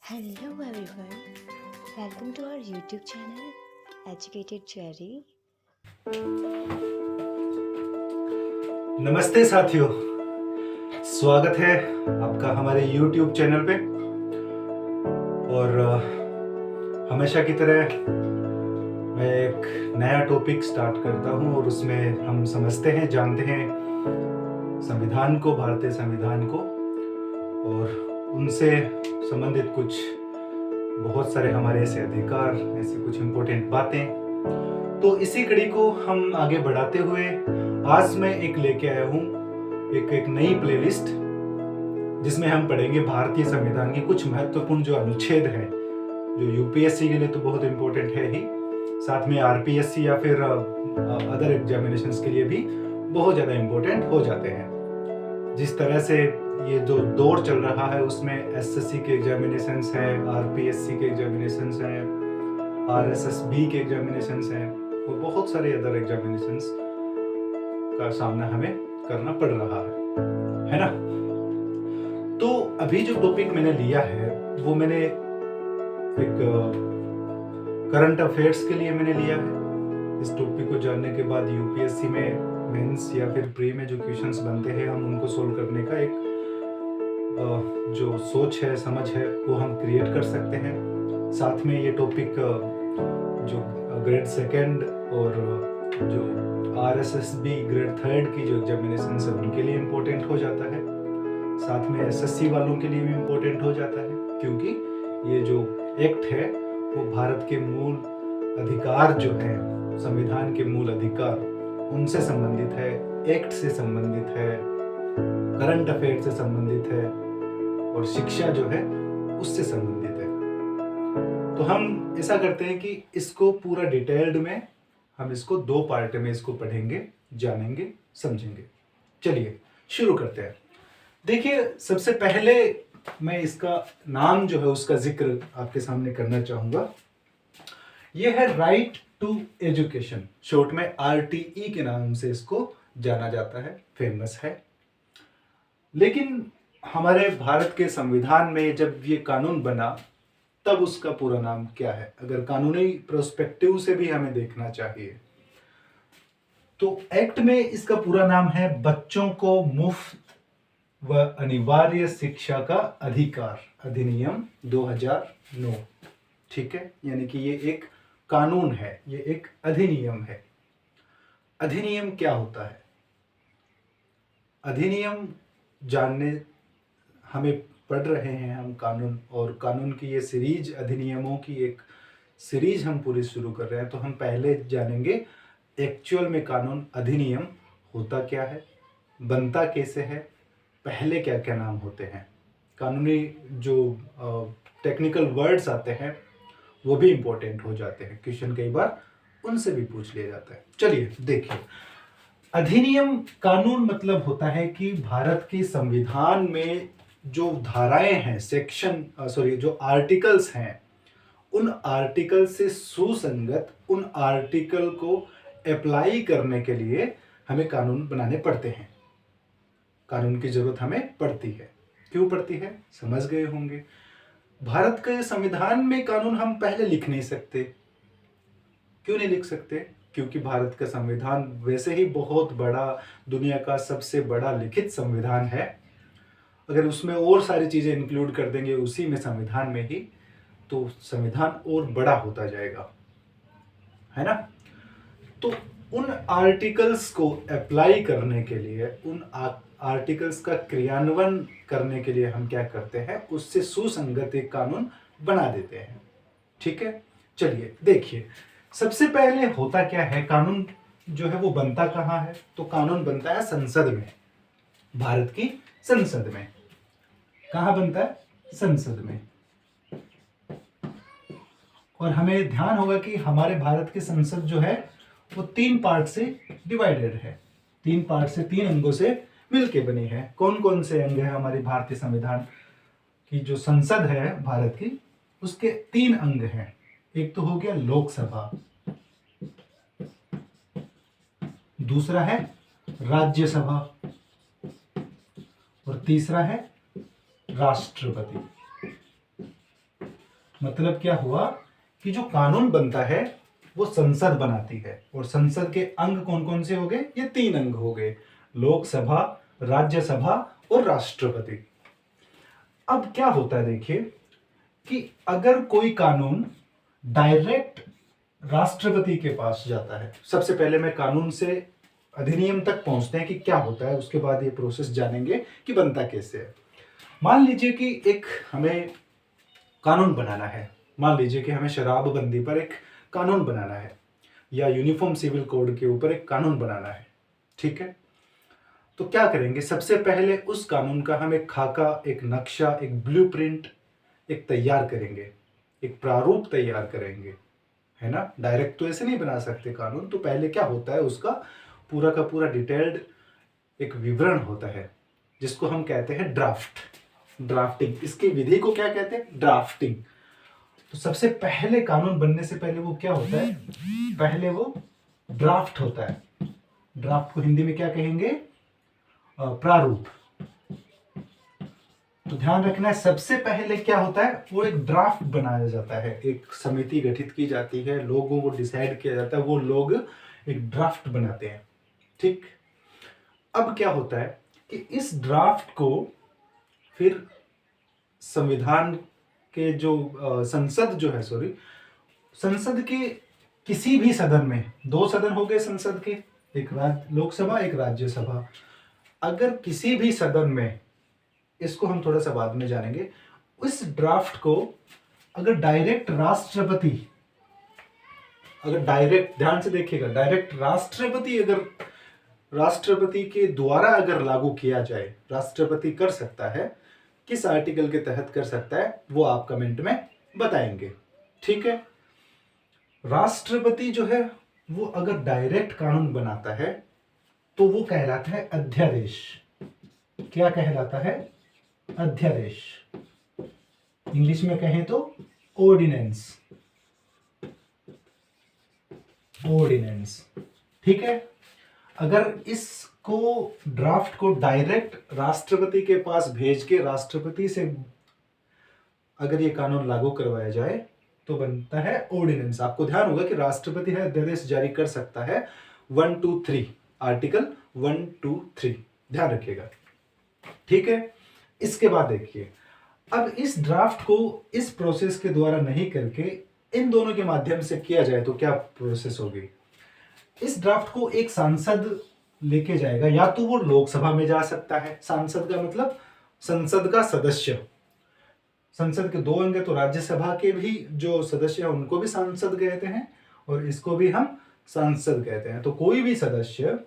Hello everyone, welcome to our YouTube channel Educated Cherry. नमस्ते साथियों, स्वागत है आपका हमारे YouTube चैनल पे। और हमेशा की तरह मैं एक नया टॉपिक स्टार्ट करता हूँ और उसमें हम समझते हैं, जानते हैं संविधान को, भारतीय संविधान को, और उनसे संबंधित कुछ बहुत सारे हमारे ऐसे अधिकार, ऐसी कुछ इम्पोर्टेंट बातें। तो इसी कड़ी को हम आगे बढ़ाते हुए आज मैं एक लेके आया हूँ एक नई प्लेलिस्ट, जिसमें हम पढ़ेंगे भारतीय संविधान की कुछ महत्वपूर्ण जो अनुच्छेद है, जो यूपीएससी के लिए तो बहुत इम्पोर्टेंट है ही, साथ में आरपीएससी या फिर अदर एग्जामिनेशंस के लिए भी बहुत ज़्यादा इम्पोर्टेंट हो जाते हैं। जिस तरह से ये जो दौर चल रहा है उसमें एसएससी के एग्जामिनेशंस हैं, आरपीएससी के एग्जामिनेशंस हैं, आरएसएसबी के एग्जामिनेशंस हैं, और बहुत सारे अदर एग्जामिनेशंस का सामना हमें करना पड़ रहा है ना। तो अभी जो टॉपिक मैंने लिया है वो मैंने एक करंट अफेयर्स के लिए मैंने लिया है। इस टॉपिक को जानने के बाद यूपीएससी में मेंस या फिर प्री में जो क्वेश्चंस बनते हैं, हम उनको सोल्व करने का एक जो सोच है, समझ है, वो हम क्रिएट कर सकते हैं। साथ में ये टॉपिक जो ग्रेड सेकेंड और जो आरएसएसबी ग्रेड थर्ड की जो एग्जामिनेशन है उनके लिए इम्पोर्टेंट हो जाता है। साथ में एसएससी वालों के लिए भी इम्पोर्टेंट हो जाता है, क्योंकि ये जो एक्ट है वो भारत के मूल अधिकार जो है, संविधान के मूल अधिकार, उनसे संबंधित है, एक्ट से संबंधित है, करंट अफेयर से संबंधित है, और शिक्षा जो है उससे संबंधित है। तो हम ऐसा करते हैं कि इसको पूरा डिटेल्ड में हम इसको दो पार्ट में इसको पढ़ेंगे, जानेंगे, समझेंगे। चलिए शुरू करते हैं। देखिए, सबसे पहले मैं इसका नाम जो है उसका जिक्र आपके सामने करना चाहूंगा। यह है राइट टू एजुकेशन, शॉर्ट में आरटीई के नाम से इसको जाना जाता है, फेमस है। लेकिन हमारे भारत के संविधान में जब ये कानून बना तब उसका पूरा नाम क्या है, अगर कानूनी प्रोस्पेक्टिव से भी हमें देखना चाहिए तो एक्ट में इसका पूरा नाम है बच्चों को मुफ्त व अनिवार्य शिक्षा का अधिकार अधिनियम 2009। ठीक है, यानी कि ये एक कानून है, ये एक अधिनियम है। अधिनियम क्या होता है? अधिनियम जानने हमें पढ़ रहे हैं हम कानून, और कानून की ये सीरीज, अधिनियमों की एक सीरीज हम पूरी शुरू कर रहे हैं। तो हम पहले जानेंगे एक्चुअल में कानून, अधिनियम होता क्या है, बनता कैसे है, पहले क्या क्या नाम होते हैं, कानूनी जो टेक्निकल वर्ड्स आते हैं वो भी इंपॉर्टेंट हो जाते हैं, क्वेश्चन कई बार उनसे भी पूछ लिया जाता है। चलिए देखिए, अधिनियम कानून मतलब होता है कि भारत के संविधान में जो धाराएं हैं, जो आर्टिकल्स हैं, उन आर्टिकल से सुसंगत उन आर्टिकल को अप्लाई करने के लिए हमें कानून बनाने पड़ते हैं। कानून की जरूरत हमें पड़ती है। क्यों पड़ती है, समझ गए होंगे। भारत के संविधान में कानून हम पहले लिख नहीं सकते। क्यों नहीं लिख सकते? क्योंकि भारत का संविधान वैसे ही बहुत बड़ा, दुनिया का सबसे बड़ा लिखित संविधान है। अगर उसमें और सारी चीजें इंक्लूड कर देंगे उसी में, संविधान में ही, तो संविधान और बड़ा होता जाएगा, है ना। तो उन आर्टिकल्स को अप्लाई करने के लिए, उन आर्टिकल्स का क्रियान्वयन करने के लिए हम क्या करते हैं, उससे सुसंगत एक कानून बना देते हैं। ठीक है, चलिए देखिए, सबसे पहले होता क्या है, कानून जो है वो बनता कहाँ है? तो कानून बनता है संसद में, भारत की संसद में। कहाँ बनता है? संसद में। और हमें ध्यान होगा कि हमारे भारत की संसद जो है वो 3 पार्ट से डिवाइडेड है, 3 पार्ट से, 3 अंगों से मिलके बनी है। कौन कौन से अंग है हमारी भारतीय संविधान की? जो संसद है भारत की, उसके 3 अंग हैं। एक तो हो गया लोकसभा, दूसरा है राज्यसभा, और तीसरा है राष्ट्रपति। मतलब क्या हुआ कि जो कानून बनता है वो संसद बनाती है, और संसद के अंग कौन कौन से हो गए? ये 3 अंग हो गए, लोकसभा, राज्यसभा और राष्ट्रपति। अब क्या होता है देखिए कि अगर कोई कानून डायरेक्ट राष्ट्रपति के पास जाता है, सबसे पहले मैं कानून से अधिनियम तक पहुंचते हैं कि क्या होता है, उसके बाद ये प्रोसेस जानेंगे कि बनता कैसे है। मान लीजिए कि एक हमें कानून बनाना है, मान लीजिए कि हमें शराबबंदी पर एक कानून बनाना है, या यूनिफॉर्म सिविल कोड के ऊपर एक कानून बनाना है, ठीक है। तो क्या करेंगे, सबसे पहले उस कानून का हम एक खाका, एक नक्शा, एक ब्लूप्रिंट एक तैयार करेंगे, एक प्रारूप तैयार करेंगे, है ना। डायरेक्ट तो ऐसे नहीं बना सकते कानून, तो पहले क्या होता है, उसका पूरा का पूरा डिटेल्ड एक विवरण होता है, जिसको हम कहते हैं ड्राफ्टिंग। इसकी विधि को क्या कहते हैं? ड्राफ्टिंग। तो सबसे पहले कानून बनने से पहले वो क्या होता है? पहले वो ड्राफ्ट होता है। ड्राफ्ट को हिंदी में क्या कहेंगे? प्रारूप। तो ध्यान रखना है, सबसे पहले क्या होता है, वो एक ड्राफ्ट बनाया जाता है, एक समिति गठित की जाती है, लोगों को डिसाइड किया जाता है, वो लोग एक ड्राफ्ट बनाते हैं, ठीक। अब क्या होता है कि इस ड्राफ्ट को फिर संविधान के जो संसद जो है, संसद के किसी भी सदन में, 2 सदन हो गए संसद के, एक लोकसभा, एक राज्यसभा, अगर किसी भी सदन में, इसको हम थोड़ा सा बाद में जानेंगे, उस ड्राफ्ट को अगर डायरेक्ट राष्ट्रपति, अगर डायरेक्ट, ध्यान से देखिएगा, डायरेक्ट राष्ट्रपति, अगर राष्ट्रपति के द्वारा अगर लागू किया जाए, राष्ट्रपति कर सकता है, किस आर्टिकल के तहत कर सकता है वो आप कमेंट में बताएंगे, ठीक है। राष्ट्रपति जो है वो अगर डायरेक्ट कानून बनाता है तो वो कहलाता है अध्यादेश। क्या कहलाता है? अध्यादेश। इंग्लिश में कहें तो ऑर्डिनेंस, ठीक है। अगर इसको, ड्राफ्ट को डायरेक्ट राष्ट्रपति के पास भेज के राष्ट्रपति से अगर ये कानून लागू करवाया जाए तो बनता है ऑर्डिनेंस। आपको ध्यान होगा कि राष्ट्रपति है अध्यादेश जारी कर सकता है 1, 2, 3, आर्टिकल 1, 2, 3, ध्यान रखिएगा, ठीक है। इसके बाद देखिए, अब इस ड्राफ्ट को इस प्रोसेस के द्वारा नहीं करके इन दोनों के माध्यम से किया जाए तो क्या प्रोसेस होगी? इस ड्राफ्ट को एक सांसद लेके जाएगा, या तो वो लोकसभा में जा सकता है, सांसद का मतलब संसद का सदस्य। संसद के 2 अंग है, तो राज्यसभा के भी जो सदस्य हैं उनको भी सांसद कहते हैं, और इसको भी हम सांसद कहते हैं। तो कोई भी सदस्य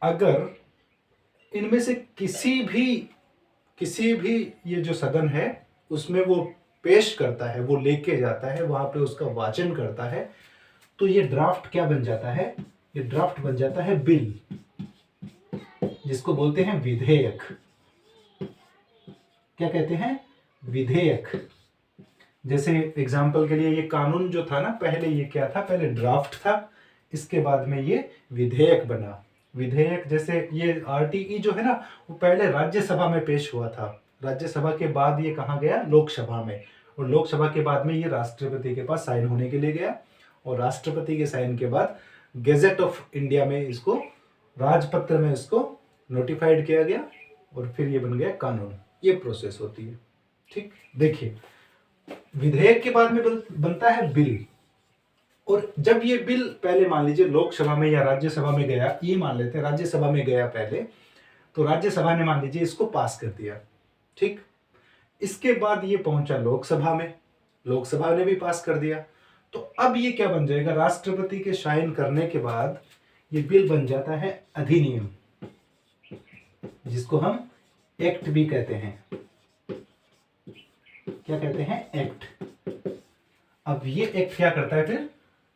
अगर इनमें से किसी भी ये जो सदन है उसमें वो पेश करता है, वो लेके जाता है, वहां पे उसका वाचन करता है, तो ये ड्राफ्ट क्या बन जाता है? ये ड्राफ्ट बन जाता है बिल, जिसको बोलते हैं विधेयक। क्या कहते हैं? विधेयक। जैसे एग्जाम्पल के लिए ये कानून जो था ना, पहले ये क्या था? पहले ड्राफ्ट था, इसके बाद में ये विधेयक बना। विधेयक जैसे ये आरटीई जो है ना, वो पहले राज्यसभा में पेश हुआ था, राज्यसभा के बाद ये कहाँ गया? लोकसभा में, और लोकसभा के बाद में ये राष्ट्रपति के पास साइन होने के लिए गया, और राष्ट्रपति के साइन के बाद गेजेट ऑफ इंडिया में इसको, राजपत्र में इसको नोटिफाइड किया गया, और फिर ये बन गया कानून। ये प्रोसेस होती है, ठीक। देखिए, विधेयक के बाद में बनता है बिल, और जब ये बिल पहले मान लीजिए लोकसभा में या राज्यसभा में गया, ये मान लेते हैं राज्यसभा में गया पहले, तो राज्यसभा ने मान लीजिए इसको पास कर दिया, ठीक। इसके बाद ये पहुंचा लोकसभा में, लोकसभा ने भी पास कर दिया, तो अब ये क्या बन जाएगा? राष्ट्रपति के साइन करने के बाद ये बिल बन जाता है अधिनियम, जिसको हम एक्ट भी कहते हैं। क्या कहते हैं? एक्ट। अब ये एक्ट क्या करता है? फिर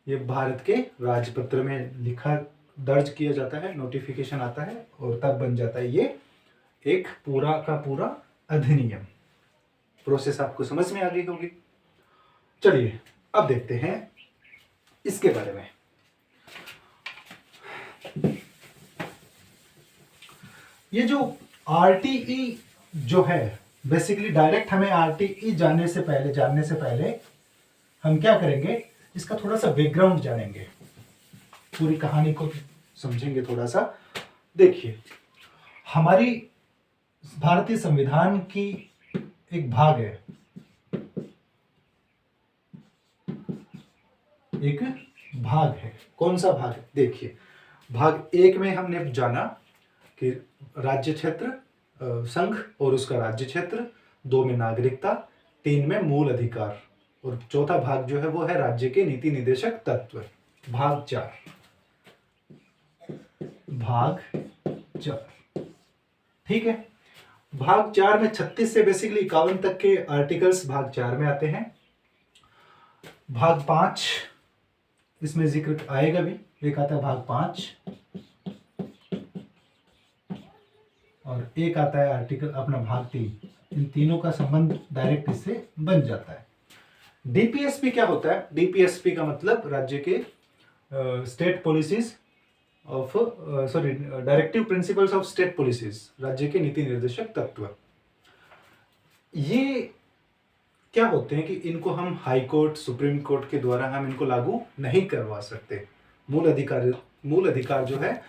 ये भारत के राजपत्र में लिखा, दर्ज किया जाता है, नोटिफिकेशन आता है, और तब बन जाता है ये एक पूरा का पूरा अधिनियम। प्रोसेस आपको समझ में आ गई होगी। चलिए अब देखते हैं इसके बारे में। ये जो आरटीई जो है, बेसिकली डायरेक्ट हमें आरटीई जानने से पहले हम क्या करेंगे, इसका थोड़ा सा बैकग्राउंड जानेंगे, पूरी कहानी को समझेंगे थोड़ा सा। देखिए, हमारी भारतीय संविधान की एक भाग है, एक भाग है। कौन सा भाग है? देखिए, भाग 1 में हमने जाना कि राज्य क्षेत्र, संघ और उसका राज्य क्षेत्र, 2 में नागरिकता, 3 में मूल अधिकार, और चौथा भाग जो है वो है राज्य के नीति निर्देशक तत्व। भाग 4, ठीक है। भाग 4 में 36 से बेसिकली 51 तक के आर्टिकल्स भाग 4 में आते हैं। भाग 5 इसमें जिक्र आएगा भी, एक आता है भाग 5 और एक आता है आर्टिकल अपना भाग 3। इन तीनों का संबंध डायरेक्ट इससे बन जाता है। डीपीएसपी क्या होता है? डीपीएसपी का मतलब राज्य के state policies of directive principles of state policies, राज्य के नीति निर्देशक तत्व। ये क्या होते हैं कि इनको हम हाई कोर्ट, सुप्रीम कोर्ट के द्वारा हम इनको लागू नहीं करवा सकते। मूल अधिकार जो है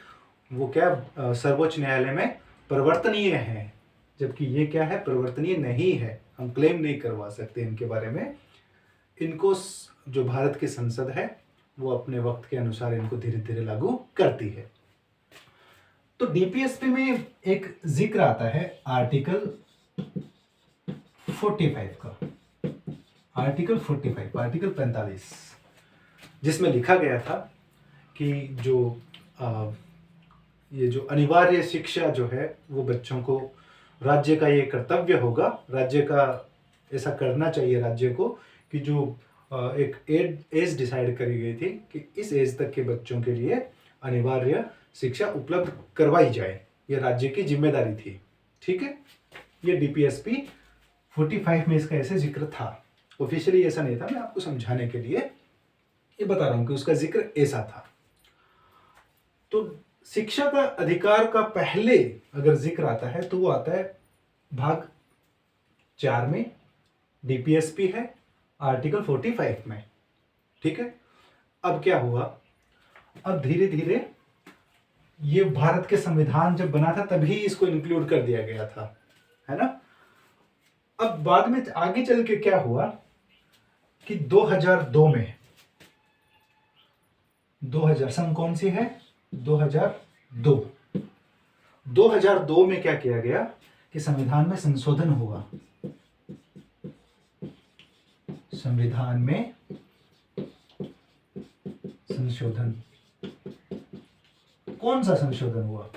वो क्या सर्वोच्च न्यायालय में परिवर्तनीय है, जबकि ये क्या है, परिवर्तनीय नहीं है। हम क्लेम नहीं करवा सकते इनके बारे में। इनको जो भारत की संसद है वो अपने वक्त के अनुसार इनको धीरे धीरे लागू करती है। तो डीपीएसपी में एक जिक्र आता है आर्टिकल 45 का, आर्टिकल 45, जिसमें लिखा गया था कि ये जो अनिवार्य शिक्षा जो है वो बच्चों को, राज्य का ये कर्तव्य होगा, राज्य का ऐसा करना चाहिए राज्य को कि जो एक एज डिसाइड करी गई थी कि इस एज तक के बच्चों के लिए अनिवार्य शिक्षा उपलब्ध करवाई जाए, ये राज्य की जिम्मेदारी थी। ठीक है, ये डीपीएसपी 45 में इसका ऐसे जिक्र था। ऑफिशियली ऐसा नहीं था, मैं आपको समझाने के लिए ये बता रहा हूं कि उसका जिक्र ऐसा था। तो शिक्षा का अधिकार का पहले अगर जिक्र आता है तो वो आता है भाग 4 में, डीपीएसपी है आर्टिकल 45 में। ठीक है, अब क्या हुआ, अब धीरे धीरे ये भारत के संविधान जब बना था तभी इसको इंक्लूड कर दिया गया था, है ना। अब बाद में आगे चल के क्या हुआ कि 2002 में, 2000 सन कौन सी है, 2002 में क्या किया गया कि संविधान में संशोधन हुआ। संविधान में संशोधन, कौन सा संशोधन हुआ?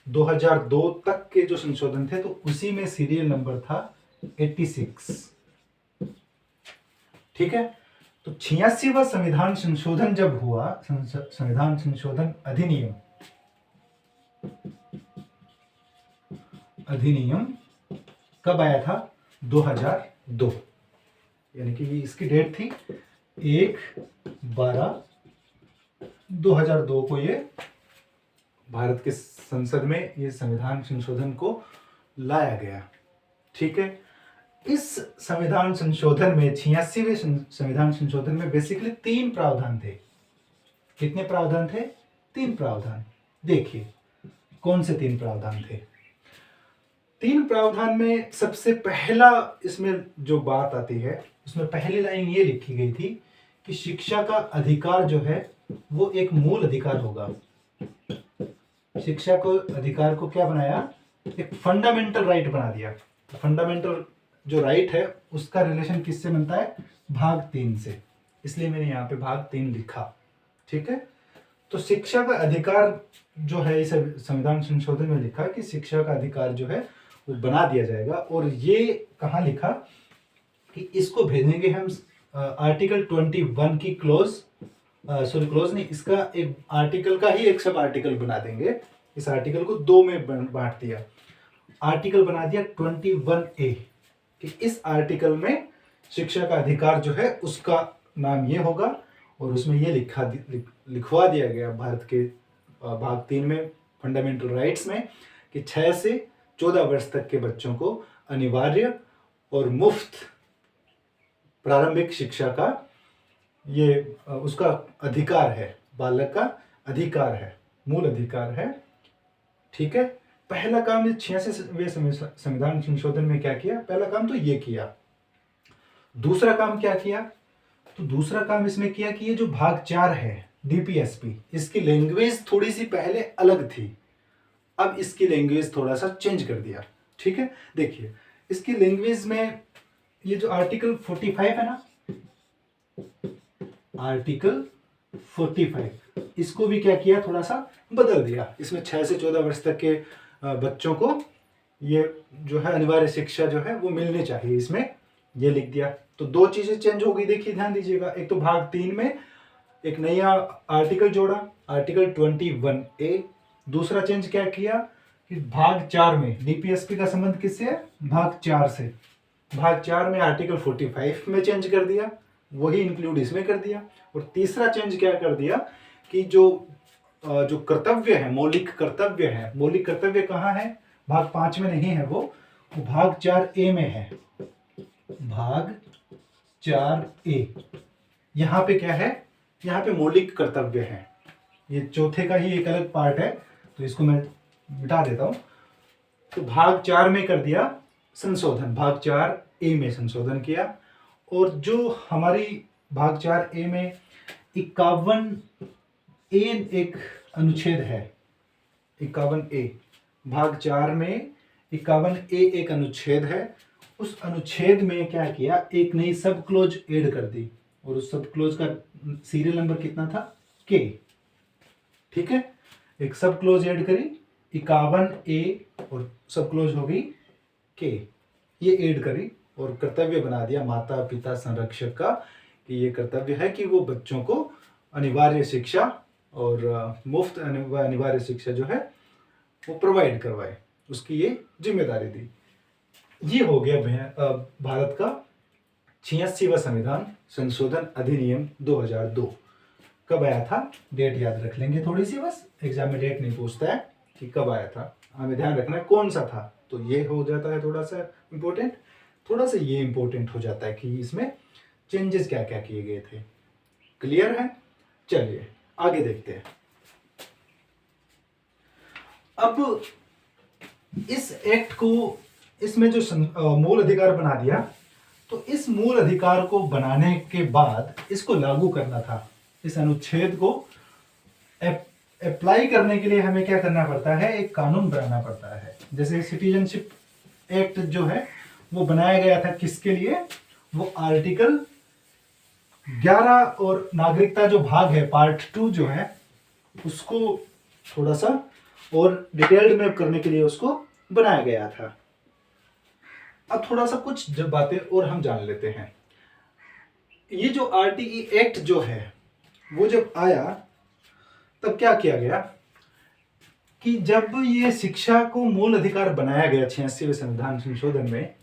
2002 तक के जो संशोधन थे तो उसी में सीरियल नंबर था 86। ठीक है, तो 86वां संविधान संशोधन जब हुआ, संविधान संशोधन अधिनियम कब आया था? 2002, यानी कि इसकी डेट थी 1/12/2002 को ये भारत के संसद में ये संविधान संशोधन को लाया गया। ठीक है, इस संविधान संशोधन में 86वें संविधान संशोधन में बेसिकली 3 प्रावधान थे। कितने प्रावधान थे? 3 प्रावधान। देखिए कौन से 3 प्रावधान थे। 3 प्रावधान में सबसे पहला इसमें जो बात आती है उसमें पहली लाइन ये लिखी गई थी कि शिक्षा का अधिकार जो है वो एक मूल अधिकार होगा। शिक्षा को अधिकार को क्या बनाया? एक फंडामेंटल राइट बना दिया। फंडामेंटल जो राइट है उसका रिलेशन किससे बनता है? भाग 3 से, इसलिए मैंने यहाँ पे भाग 3 लिखा। ठीक है, तो शिक्षा का अधिकार जो है इस संविधान संशोधन में लिखा कि शिक्षा का अधिकार जो है वो बना दिया जाएगा। और ये कहाँ लिखा कि इसको भेजेंगे हम आर्टिकल 21 की क्लोज नहीं, इसका एक आर्टिकल का ही एक सब आर्टिकल बना देंगे। इस आर्टिकल को 2 में बांट दिया, आर्टिकल बना दिया 21A कि इस आर्टिकल में शिक्षा का अधिकार जो है उसका नाम ये होगा। और उसमें ये लिखवा दिया गया भारत के भाग 3 में फंडामेंटल राइट्स में कि 6 से 14 वर्ष तक के बच्चों को अनिवार्य और मुफ्त प्रारंभिक शिक्षा का ये उसका अधिकार है, बालक का अधिकार है, मूल अधिकार है। ठीक है, पहला काम इस 86वें संविधान संशोधन में क्या किया? पहला काम तो ये किया। दूसरा काम क्या किया? तो दूसरा काम इसमें किया कि ये जो भाग 4 है डीपीएसपी, इसकी लैंग्वेज थोड़ी सी पहले अलग थी, अब इसकी लैंग्वेज थोड़ा सा चेंज कर दिया। ठीक है, देखिए इसकी लैंग्वेज में ये जो आर्टिकल 45 है ना, आर्टिकल 45, इसको भी क्या किया? थोड़ा सा बदल दिया। इसमें 6 से 14 वर्ष तक के बच्चों को ये जो है अनिवार्य शिक्षा जो है वो मिलनी चाहिए, इसमें ये लिख दिया। तो दो चीजें चेंज हो गई, देखिए ध्यान दीजिएगा। एक तो भाग 3 में एक नया आर्टिकल जोड़ा, आर्टिकल 21A। दूसरा चेंज क्या किया कि भाग 4 में डीपीएसपी का संबंध किससे है? भाग 4 से। भाग 4 में आर्टिकल 45 में चेंज कर दिया, वही इंक्लूड इसमें कर दिया। और तीसरा चेंज क्या कर दिया कि जो कर्तव्य है, मौलिक कर्तव्य है, मौलिक कर्तव्य कहाँ है? भाग 5 में नहीं है, वो भाग 4A में है। भाग 4A यहाँ पे क्या है? यहाँ पे मौलिक कर्तव्य है। ये चौथे का ही एक अलग पार्ट है, तो इसको मैं मिटा देता हूं। तो भाग 4 में कर दिया संशोधन, भाग 4A में संशोधन किया। और जो हमारी भाग 4A में 51A एक अनुच्छेद है, 51A, भाग 4 में 51A एक अनुच्छेद है। उस अनुच्छेद में क्या किया? एक नई सब क्लोज ऐड कर दी, और उस सब क्लोज का सीरियल नंबर कितना था? K। ठीक है, एक सब क्लोज ऐड करी 51A और सब क्लोज हो गई K, ये ऐड करी और कर्तव्य बना दिया माता पिता संरक्षक का कि ये कर्तव्य है कि वो बच्चों को अनिवार्य शिक्षा और मुफ्त अनिवार्य शिक्षा जो है वो प्रोवाइड करवाए, उसकी ये जिम्मेदारी दी। ये हो गया भारत का 86वां संविधान संशोधन अधिनियम 2002। कब आया था? डेट याद रख लेंगे थोड़ी सी, बस एग्जाम में डेट नहीं पूछता है कि कब आया था, हमें ध्यान रखना है कौन सा था। तो ये हो जाता है थोड़ा सा इम्पोर्टेंट, थोड़ा सा ये इम्पोर्टेंट हो जाता है कि इसमें चेंजेस क्या क्या किए गए थे। क्लियर है? चलिए आगे देखते हैं। अब इस एक्ट को, इसमें जो मूल अधिकार बना दिया, तो इस मूल अधिकार को बनाने के बाद इसको लागू करना था। इस अनुच्छेद को अप्लाई करने के लिए हमें क्या करना पड़ता है? एक कानून बनाना पड़ता है। जैसे सिटीजनशिप एक्ट जो है वो बनाया गया था किसके लिए? वो आर्टिकल 11 और नागरिकता जो भाग है पार्ट 2 जो है, उसको थोड़ा सा और डिटेल्ड में करने के लिए उसको बनाया गया था। अब थोड़ा सा कुछ जब बातें और हम जान लेते हैं। ये जो आरटीई एक्ट जो है वो जब आया तब क्या किया गया कि जब ये शिक्षा को मूल अधिकार बनाया गया 86वें संविधान संशोधन में,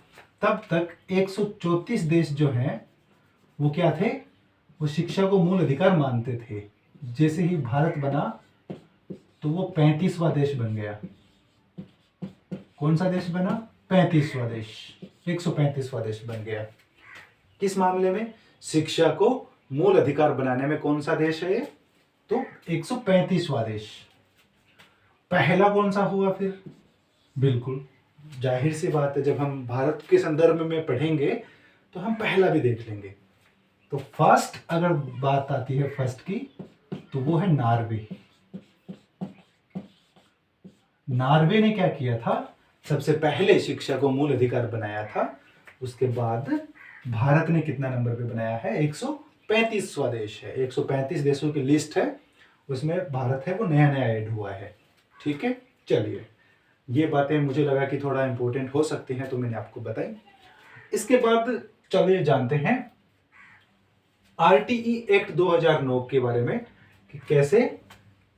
तब तक 134 देश जो हैं वो क्या थे? वो शिक्षा को मूल अधिकार मानते थे। जैसे ही भारत बना तो वो 35वां देश बन गया। कौन सा देश बना? 35वां देश, 135वां देश बन गया। किस मामले में? शिक्षा को मूल अधिकार बनाने में कौन सा देश है ये? तो 135वां देश। पहला कौन सा हुआ फिर? बिल्कुल जाहिर सी बात है, जब हम भारत के संदर्भ में पढ़ेंगे तो हम पहला भी देख लेंगे। तो फर्स्ट अगर बात आती है फर्स्ट की, तो वो है नॉर्वे। नॉर्वे ने क्या किया था? सबसे पहले शिक्षा को मूल अधिकार बनाया था। उसके बाद भारत ने कितना नंबर पे बनाया है? 135वां देश है। 135 देशों की लिस्ट है, उसमें भारत है वो नया नया ऐड हुआ है। ठीक है, चलिए ये बातें मुझे लगा कि थोड़ा इंपॉर्टेंट हो सकती हैं तो मैंने आपको बताई। इसके बाद चलिए जानते हैं आरटीई एक्ट 2009 के बारे में कि कैसे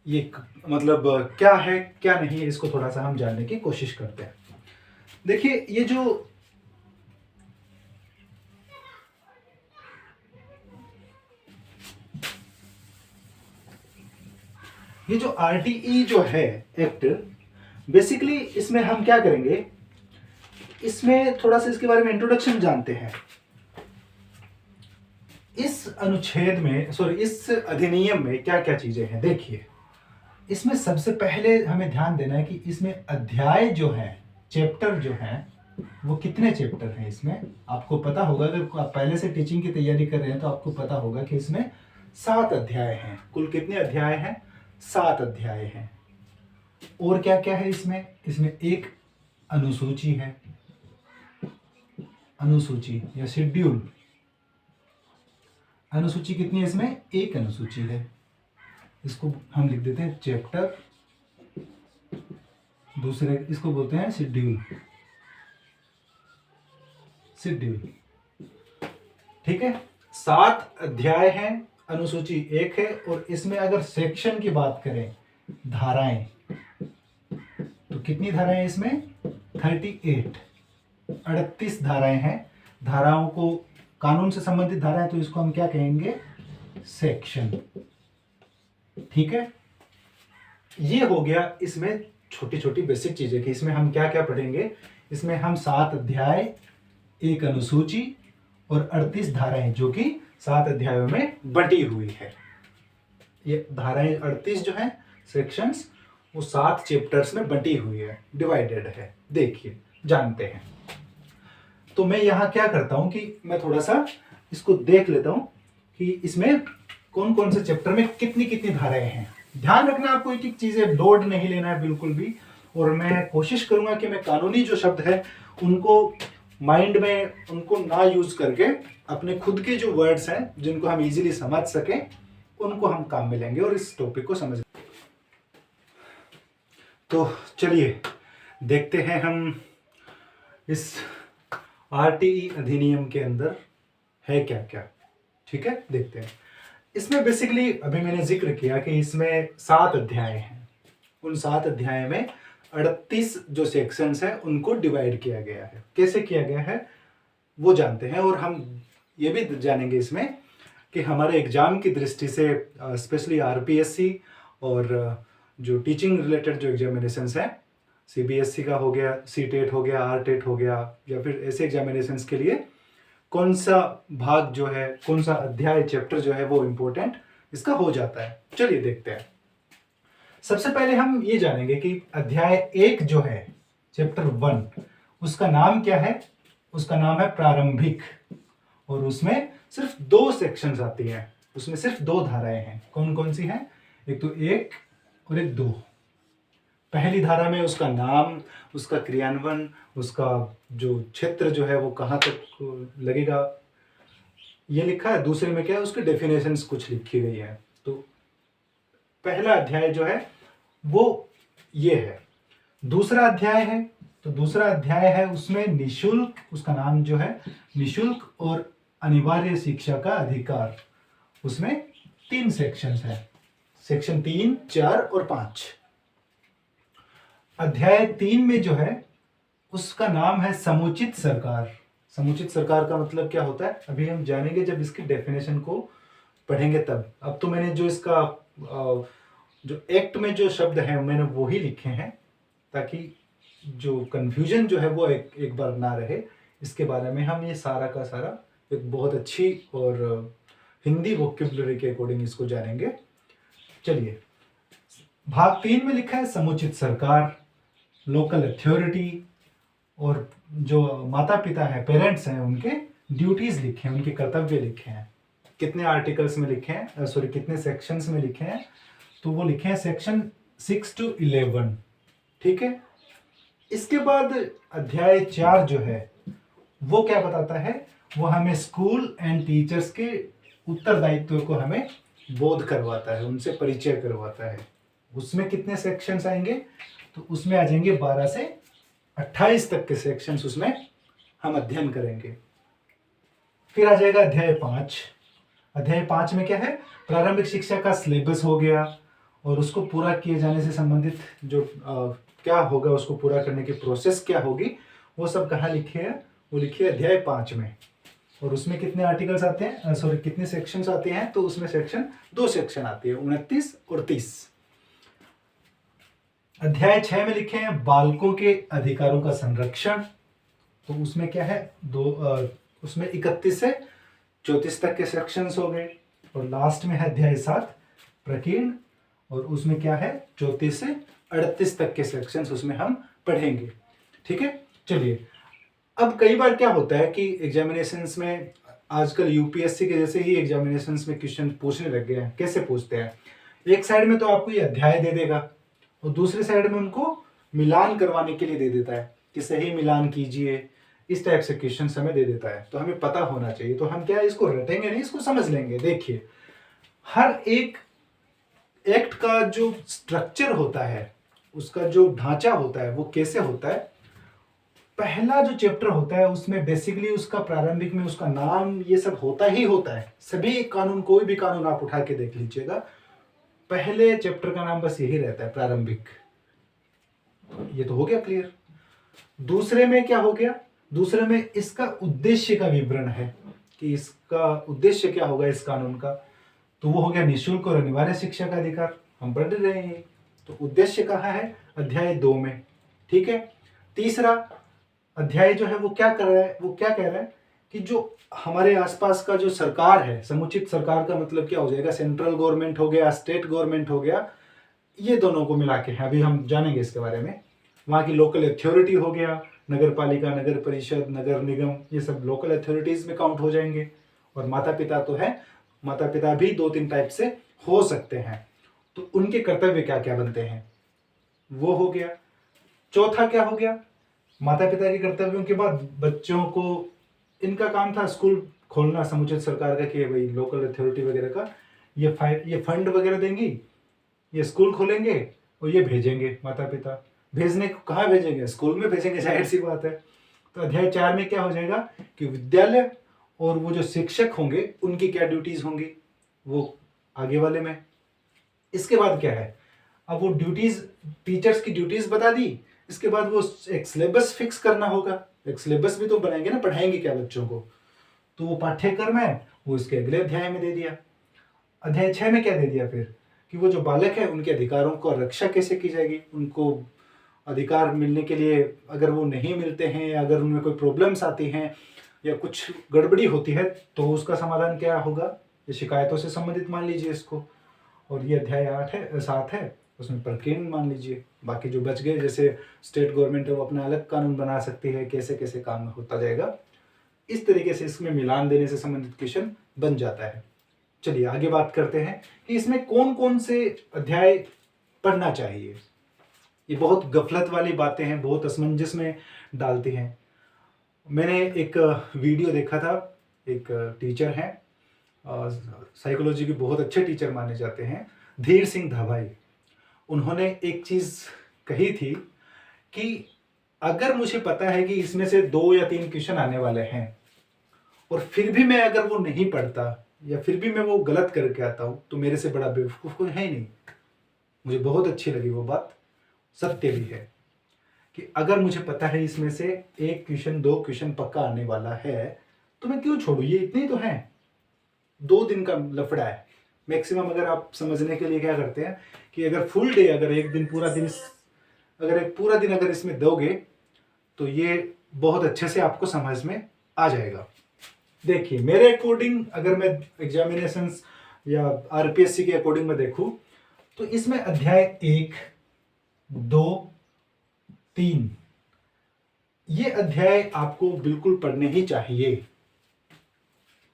ये मतलब क्या है क्या नहीं, इसको थोड़ा सा हम जानने की कोशिश करते हैं। देखिए ये जो आरटीई जो है एक्ट, बेसिकली इसमें हम क्या करेंगे इसमें थोड़ा सा इसके बारे में इंट्रोडक्शन जानते हैं। इस अनुच्छेद में इस अधिनियम में क्या क्या चीजें हैं देखिए। इसमें सबसे पहले हमें ध्यान देना है कि इसमें अध्याय जो है, चैप्टर जो है, वो कितने चैप्टर हैं इसमें। आपको पता होगा, अगर आप पहले से टीचिंग की तैयारी कर रहे हैं तो आपको पता होगा कि इसमें 7 अध्याय हैं। कुल कितने अध्याय हैं? 7 अध्याय हैं। और क्या क्या है इसमें? इसमें एक अनुसूची है, अनुसूची या शेड्यूल। अनुसूची कितनी है इसमें? एक अनुसूची है। इसको हम लिख देते हैं चैप्टर। दूसरे इसको बोलते हैं शेड्यूल। शेड्यूल, ठीक है। 7 अध्याय हैं, अनुसूची एक है। और इसमें अगर सेक्शन की बात करें, धाराएं, तो कितनी धाराएं इसमें? 38 धाराएं हैं। धाराओं को, कानून से संबंधित धाराएं, तो इसको हम क्या कहेंगे? सेक्शन, ठीक है। ये हो गया इसमें छोटी छोटी बेसिक चीजें कि इसमें हम क्या क्या पढ़ेंगे। इसमें हम 7 अध्याय, एक अनुसूची और 38 धाराएं, जो कि 7 अध्यायों में बटी हुई है। ये धाराएं 38 जो है सेक्शंस, वो 7 चैप्टर्स में बटी हुई है, डिवाइडेड है। देखिए, जानते हैं। तो मैं यहाँ क्या करता हूँ कि मैं थोड़ा सा इसको देख लेता हूँ कि इसमें कौन कौन से चैप्टर में कितनी कितनी धाराएं हैं। ध्यान रखना, आपको एक एक चीजें लोड नहीं लेना है बिल्कुल भी। और मैं कोशिश करूंगा कि मैं कानूनी जो शब्द है उनको माइंड में उनको ना यूज करके अपने खुद के जो वर्ड्स हैं जिनको हम इजीली समझ सकें, उनको हम काम में लेंगे और इस टॉपिक को समझ। तो चलिए देखते हैं हम इस आरटीई अधिनियम के अंदर है क्या क्या। ठीक है, देखते हैं। इसमें बेसिकली अभी मैंने जिक्र किया कि इसमें 7 अध्याय हैं। उन 7 अध्याय में 38 जो सेक्शंस हैं उनको डिवाइड किया गया है। कैसे किया गया है वो जानते हैं। और हम ये भी जानेंगे इसमें कि हमारे एग्जाम की दृष्टि से स्पेशली आरपीएससी और जो टीचिंग रिलेटेड जो एग्जामिनेशंस हैं, सीबीएसई का हो गया, सीटेट हो गया, आरटेट हो गया, या फिर ऐसे एग्जामिनेशंस के लिए कौन सा भाग जो है, कौन सा अध्याय, चैप्टर जो है वो इम्पोर्टेंट इसका हो जाता है। चलिए देखते हैं। सबसे पहले हम ये जानेंगे कि अध्याय 1 जो है, चैप्टर 1, उसका नाम क्या है? उसका नाम है प्रारंभिक। और उसमें सिर्फ 2 सेक्शंस आती हैं, उसमें सिर्फ 2 धाराएं हैं। कौन कौन सी हैं? एक तो 1 और एक 2। पहली धारा में उसका नाम, उसका क्रियान्वयन, उसका जो क्षेत्र जो है वो कहाँ तक लगेगा, ये लिखा है। दूसरे में क्या है, उसकी डेफिनेशंस कुछ लिखी गई है। तो पहला अध्याय जो है वो ये है। दूसरा अध्याय है, तो दूसरा अध्याय है उसमें निशुल्क, उसका नाम जो है निशुल्क और अनिवार्य शिक्षा का अधिकार। उसमें 3 सेक्शंस हैं, सेक्शन 3, 4 और 5। अध्याय 3 में जो है उसका नाम है समुचित सरकार। समुचित सरकार का मतलब क्या होता है अभी हम जानेंगे जब इसकी डेफिनेशन को पढ़ेंगे तब। अब तो मैंने जो इसका जो एक्ट में जो शब्द है मैंने वो ही लिखे हैं, ताकि जो कंफ्यूजन जो है वो एक बार ना रहे। इसके बारे में हम ये सारा का सारा एक बहुत अच्छी और हिंदी वोकैबुलरी के अकॉर्डिंग इसको जानेंगे। चलिए, भाग 3 में लिखा है समुचित सरकार, लोकल अथॉरिटी, और जो माता पिता है, पेरेंट्स हैं, उनके ड्यूटीज लिखे हैं, उनके कर्तव्य लिखे हैं। कितने आर्टिकल्स में लिखे हैं, कितने सेक्शंस में लिखे हैं? तो वो लिखे हैं सेक्शन 6 to 11। ठीक है। इसके बाद अध्याय 4 जो है वो क्या बताता है? वो हमें स्कूल एंड टीचर्स के उत्तरदायित्व को हमें बोध करवाता है, उनसे परिचय करवाता है। उसमें कितने सेक्शंस आएंगे? तो उसमें आ जाएंगे 12 से 28 तक के सेक्शंस, उसमें हम अध्ययन करेंगे। फिर आ जाएगा अध्याय 5। अध्याय 5 में क्या है? प्रारंभिक शिक्षा का सिलेबस हो गया और उसको पूरा किए जाने से संबंधित जो क्या होगा, उसको पूरा करने की प्रोसेस क्या होगी, वो सब कहाँ लिखे हैं? वो लिखे अध्याय 5 में। और उसमें कितने आर्टिकल्स आते हैं, कितने सेक्शंस आते हैं? तो उसमें 2 सेक्शन आती है, 29 और 30। अध्याय 6 में लिखे हैं बालकों के अधिकारों का संरक्षण। तो उसमें क्या है, उसमें 31 से 34 तक के सेक्शंस हो गए, और लास्ट में है अध्याय 7 प्रकीर्ण, और उसमें क्या है 34 से 38 तक के सेक्शंस उसमें हम पढ़ेंगे। ठीक है, चलिए। अब कई बार क्या होता है कि एग्जामिनेशंस में आजकल यूपीएससी के जैसे ही एग्जामिनेशंस में क्वेश्चन पूछने लग गए हैं। कैसे पूछते हैं, एक साइड में तो आपको ये अध्याय दे देगा और दूसरी साइड में उनको मिलान करवाने के लिए दे देता है कि सही मिलान कीजिए, इस टाइप से क्वेश्चन हमें दे देता है। तो हमें पता होना चाहिए। तो हम क्या है, इसको रटेंगे नहीं, इसको समझ लेंगे। देखिए, हर एक एक्ट का जो स्ट्रक्चर होता है, उसका जो ढांचा होता है, वो कैसे होता है। पहला जो चैप्टर होता है उसमें बेसिकली उसका प्रारंभिक में उसका नाम ये सब होता ही होता है। सभी कानून, कोई भी कानून आप उठा के देख लीजिएगा, पहले चैप्टर का नाम बस यही रहता है, प्रारंभिक। ये तो हो गया क्लियर। दूसरे में क्या हो गया, दूसरे में इसका उद्देश्य का विवरण है कि इसका उद्देश्य क्या होगा इस कानून का। तो वो हो गया निःशुल्क और अनिवार्य शिक्षा का अधिकार, हम पढ़ रहे हैं। तो उद्देश्य कहाँ है, अध्याय 2 में। ठीक है। तीसरा अध्याय जो है वो क्या कर रहा है, वो क्या कह रहा है कि जो हमारे आसपास का जो सरकार है, समुचित सरकार का मतलब क्या हो जाएगा, सेंट्रल गवर्नमेंट हो गया, स्टेट गवर्नमेंट हो गया, ये दोनों को मिला के है, अभी हम जानेंगे इसके बारे में। वहाँ की लोकल अथॉरिटी हो गया, नगर पालिका, नगर परिषद, नगर निगम, ये सब लोकल अथॉरिटीज में काउंट हो जाएंगे। और माता पिता तो है, माता पिता भी 2-3 टाइप से हो सकते हैं। तो उनके कर्तव्य क्या क्या बनते हैं, वो हो गया। चौथा क्या हो गया, माता पिता के कर्तव्यों के बाद बच्चों को, इनका काम था स्कूल खोलना समुचित सरकार का, कि भाई लोकल अथॉरिटी वगैरह का ये फंड वगैरह देंगी, ये स्कूल खोलेंगे और ये भेजेंगे माता पिता। भेजने को कहाँ भेजेंगे, स्कूल में भेजेंगे, जाहिर सी बात है। तो अध्याय 4 में क्या हो जाएगा कि विद्यालय और वो जो शिक्षक होंगे उनकी क्या ड्यूटीज होंगी, वो आगे वाले में। इसके बाद क्या है, अब वो ड्यूटीज, टीचर्स की ड्यूटीज बता दी। इसके बाद वो एक सिलेबस फिक्स करना होगा, एक सिलेबस भी तो बनाएंगे ना, पढ़ाएंगे क्या बच्चों को। तो वो पाठ्यक्रम है वो इसके अगले अध्याय में दे दिया। अध्याय 6 में क्या दे दिया फिर, कि वो जो बालक है उनके अधिकारों को रक्षा कैसे की जाएगी, उनको अधिकार मिलने के लिए अगर वो नहीं मिलते हैं, अगर उनमें कोई प्रॉब्लम्स आती हैं या कुछ गड़बड़ी होती है तो उसका समाधान क्या होगा, ये शिकायतों से संबंधित मान लीजिए इसको। और ये अध्याय 7 है, उसमें प्रकीर्ण मान लीजिए। बाकी जो बच गए, जैसे स्टेट गवर्नमेंट है वो अपना अलग कानून बना सकती है, कैसे कैसे काम होता जाएगा। इस तरीके से इसमें मिलान देने से संबंधित क्वेश्चन बन जाता है। चलिए आगे बात करते हैं कि इसमें कौन कौन से अध्याय पढ़ना चाहिए। ये बहुत गफलत वाली बातें हैं, बहुत असमंजस में डालती हैं। मैंने एक वीडियो देखा था, एक टीचर हैं, साइकोलॉजी के बहुत अच्छे टीचर माने जाते हैं, धीर सिंह धाबाई। उन्होंने एक चीज़ कही थी कि अगर मुझे पता है कि इसमें से 2 या 3 क्वेश्चन आने वाले हैं और फिर भी मैं अगर वो नहीं पढ़ता या फिर भी मैं वो गलत करके आता हूँ तो मेरे से बड़ा बेवकूफ़ कोई है ही नहीं। मुझे बहुत अच्छी लगी वो बात, सत्य भी है कि अगर मुझे पता है इसमें से 1 क्वेश्चन 2 क्वेश्चन पक्का आने वाला है तो मैं क्यों छोड़ूँ, ये इतने ही तो हैं, 2 दिन का लफड़ा है मैक्सिमम। अगर आप समझने के लिए क्या करते हैं कि अगर फुल डे, अगर एक दिन पूरा दिन, अगर एक पूरा दिन अगर इसमें दोगे तो ये बहुत अच्छे से आपको समझ में आ जाएगा। देखिए मेरे अकॉर्डिंग, अगर मैं एग्जामिनेशंस या आरपीएससी के अकॉर्डिंग में देखूं तो इसमें अध्याय 1, 2, 3 ये अध्याय आपको बिल्कुल पढ़ने ही चाहिए।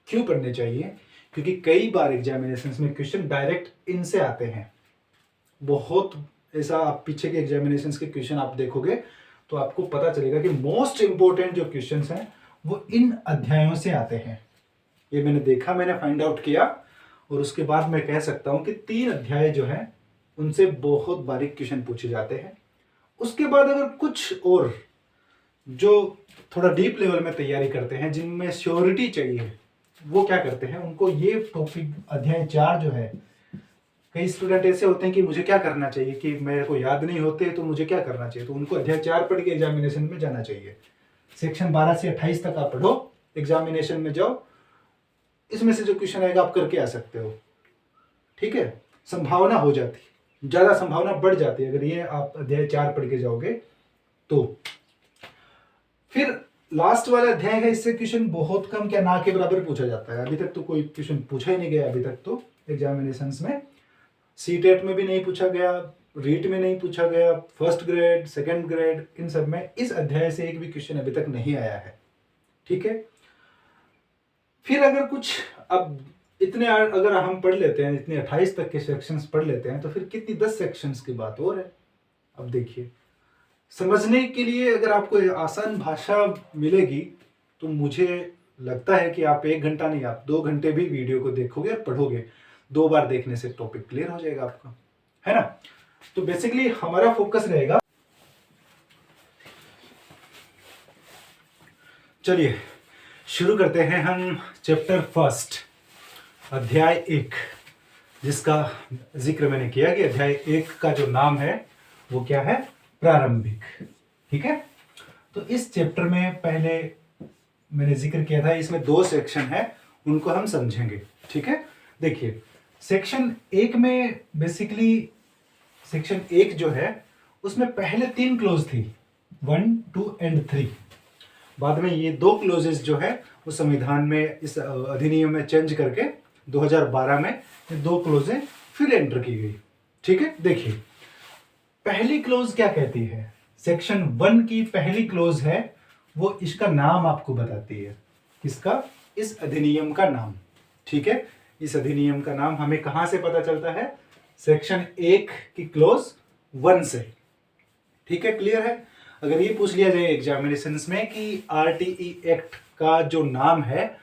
क्यों पढ़ने चाहिए, क्योंकि कई बार एग्जामिनेशंस में क्वेश्चन डायरेक्ट इनसे आते हैं। बहुत ऐसा आप पीछे के एग्जामिनेशंस के क्वेश्चन आप देखोगे तो आपको पता चलेगा कि मोस्ट इंपॉर्टेंट जो क्वेश्चंस हैं वो इन अध्यायों से आते हैं। ये मैंने देखा, मैंने फाइंड आउट किया, और उसके बाद मैं कह सकता हूं कि 3 अध्याय जो हैं उनसे बहुत बारीक क्वेश्चन पूछे जाते हैं। उसके बाद अगर कुछ और जो थोड़ा डीप लेवल में तैयारी करते हैं, जिनमें श्योरिटी चाहिए, वो क्या करते हैं, उनको ये टॉपिक अध्याय 4 जो है, कई स्टूडेंट ऐसे होते हैं कि मुझे क्या करना चाहिए, कि मेरे को याद नहीं होते तो मुझे क्या करना चाहिए, तो उनको अध्याय 4 पढ़ के एग्जामिनेशन में जाना चाहिए। सेक्शन 12 से 28 तक आप पढ़ो, एग्जामिनेशन में जाओ, इसमें से जो क्वेश्चन आएगा आप करके आ सकते हो। ठीक है, संभावना हो जाती है, ज्यादा संभावना बढ़ जाती है अगर ये आप अध्याय 4 पढ़ के जाओगे तो। फिर लास्ट वाला अध्याय है, इससे क्वेश्चन बहुत कम क्या ना के बराबर पूछा जाता है। अभी तक तो कोई क्वेश्चन पूछा ही नहीं गया अभी तक तो एग्जामिनेशंस में। सीटेट में भी नहीं पूछा गया, रीट में नहीं पूछा गया, फर्स्ट ग्रेड, सेकंड ग्रेड, इन सब में इस अध्याय से एक भी क्वेश्चन अभी तक नहीं आया है। ठीक है, फिर अगर कुछ अब इतने अगर हम पढ़ लेते हैं, इतने 28 तक के सेक्शंस पढ़ लेते हैं, तो फिर कितनी 10 सेक्शंस की बात और है। अब देखिए, समझने के लिए अगर आपको आसान भाषा मिलेगी तो मुझे लगता है कि आप 1 घंटा नहीं, आप 2 घंटे भी वीडियो को देखोगे और पढ़ोगे। 2 बार देखने से टॉपिक क्लियर हो जाएगा आपका, है ना। तो बेसिकली हमारा फोकस रहेगा, चलिए शुरू करते हैं हम चैप्टर फर्स्ट, अध्याय 1, जिसका जिक्र मैंने किया कि अध्याय 1 का जो नाम है वो क्या है, प्रारंभिक। ठीक है, तो इस चैप्टर में पहले मैंने जिक्र किया था, इसमें 2 सेक्शन है, उनको हम समझेंगे। ठीक है, देखिए सेक्शन 1 में बेसिकली सेक्शन 1 जो है उसमें पहले 3 क्लोज थी, 1, 2 एंड 3। बाद में ये 2 क्लोजेस जो है वो संविधान में, इस अधिनियम में चेंज करके 2012 में ये 2 क्लोजें फिर एंटर की गई। ठीक है, देखिए पहली क्लोज क्या कहती है, सेक्शन 1 की पहली क्लोज है वो इसका नाम आपको बताती है। किसका, इस अधिनियम का नाम। ठीक है, इस अधिनियम का नाम हमें कहां से पता चलता है, सेक्शन 1 की क्लोज 1 से। ठीक है, क्लियर है। अगर ये पूछ लिया जाए एग्जामिनेशंस में कि आरटीई एक्ट का जो नाम है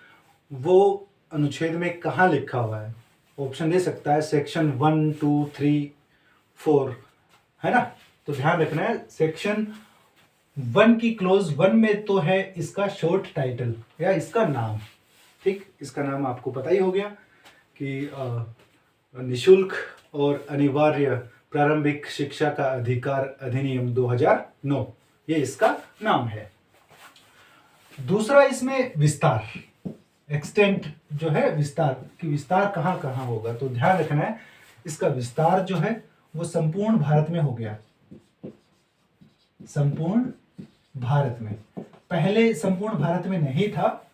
वो अनुच्छेद में कहाँ लिखा हुआ है, ऑप्शन दे सकता है सेक्शन 1, 2, 3, 4, है ना। तो ध्यान रखना है, सेक्शन 1 की क्लोज 1 में तो है इसका शॉर्ट टाइटल या इसका नाम। ठीक, इसका नाम आपको पता ही हो गया कि निशुल्क और अनिवार्य प्रारंभिक शिक्षा का अधिकार अधिनियम 2009, ये इसका नाम है। दूसरा इसमें विस्तार, एक्सटेंट जो है, विस्तार कि विस्तार कहाँ कहाँ होगा, तो ध्यान रखना है इसका विस्तार जो है वो संपूर्ण भारत में हो गया, संपूर्ण भारत में। पहले संपूर्ण भारत में नहीं था,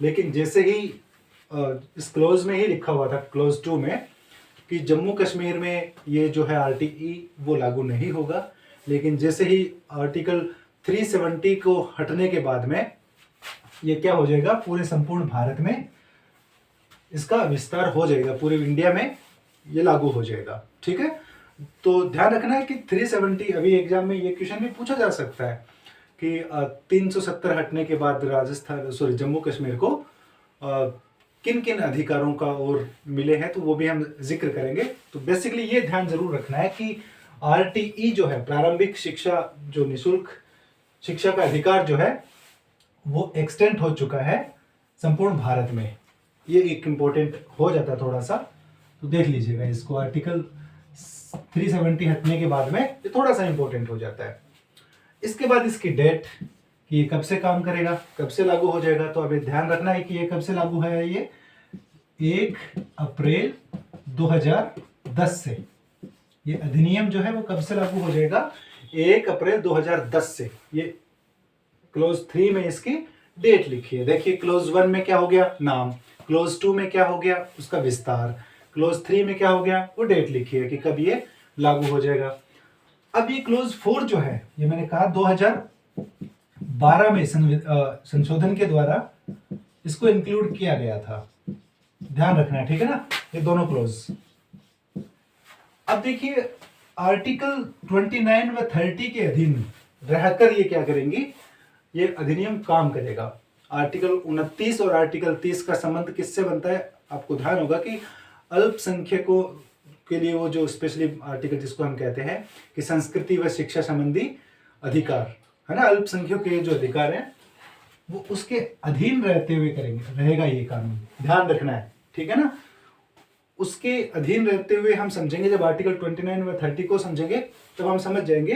लेकिन जैसे ही इस क्लोज में ही लिखा हुआ था, क्लोज 2 में, कि जम्मू कश्मीर में ये जो है आरटीई वो लागू नहीं होगा, लेकिन जैसे ही आर्टिकल 370 को हटने के बाद में ये क्या हो जाएगा, पूरे संपूर्ण भारत में इसका विस्तार हो जाएगा, पूरे इंडिया में ये लागू हो जाएगा। ठीक है, तो ध्यान रखना है कि 370, अभी एग्जाम में ये क्वेश्चन भी पूछा जा सकता है कि 370 हटने के बाद जम्मू कश्मीर को किन किन अधिकारों का और मिले हैं, तो वो भी हम जिक्र करेंगे। तो बेसिकली ये ध्यान जरूर रखना है कि आरटीई जो है, प्रारंभिक शिक्षा, जो निशुल्क शिक्षा का अधिकार जो है वो एक्सटेंड हो चुका है संपूर्ण भारत में। ये एक इम्पोर्टेंट हो जाता है थोड़ा सा, तो देख लीजिएगा इसको, आर्टिकल 370 हटने के बाद में ये थोड़ा सा इंपॉर्टेंट हो जाता है। इसके बाद इसकी डेट कि ये कब से काम करेगा, कब से लागू हो जाएगा, तो अभी ध्यान रखना है कि ये कब से लागू है, ये 1 अप्रैल 2010 से। ये अधिनियम जो है वो कब से लागू हो जाएगा, 1 अप्रैल 2010 से। ये क्लोज 3 में इसकी डेट लिखी है। देखिए क्लोज 1 में क्या हो गया, नाम, क्लोज 2 में क्या हो गया, उसका विस्तार, क्लोज 3 में क्या हो गया, वो डेट लिखी है कि कब ये लागू हो जाएगा। अब ये क्लोज 4 जो है, ये मैंने कहा 2012 में संशोधन के द्वारा इसको इंक्लूड किया गया था, ध्यान रखना है, ठीक है ना, ये दोनों क्लोज। अब देखिए आर्टिकल 29 व 30 के अधीन रहकर ये क्या करेंगी, ये अधिनियम काम करेगा। आर्टिकल 29 और आर्टिकल 30 का संबंध किससे बनता है, आपको ध्यान होगा कि अल्पसंख्यकों के लिए वो जो स्पेशली आर्टिकल जिसको हम कहते हैं कि संस्कृति व शिक्षा संबंधी अधिकार है ना, अल्पसंख्यकों के जो अधिकार हैं वो उसके अधीन रहते हुए रहेगा ये कानून, ध्यान रखना है, ठीक है ना। उसके अधीन रहते हुए हम समझेंगे, जब आर्टिकल 29 व 30 को समझेंगे तब हम समझ जाएंगे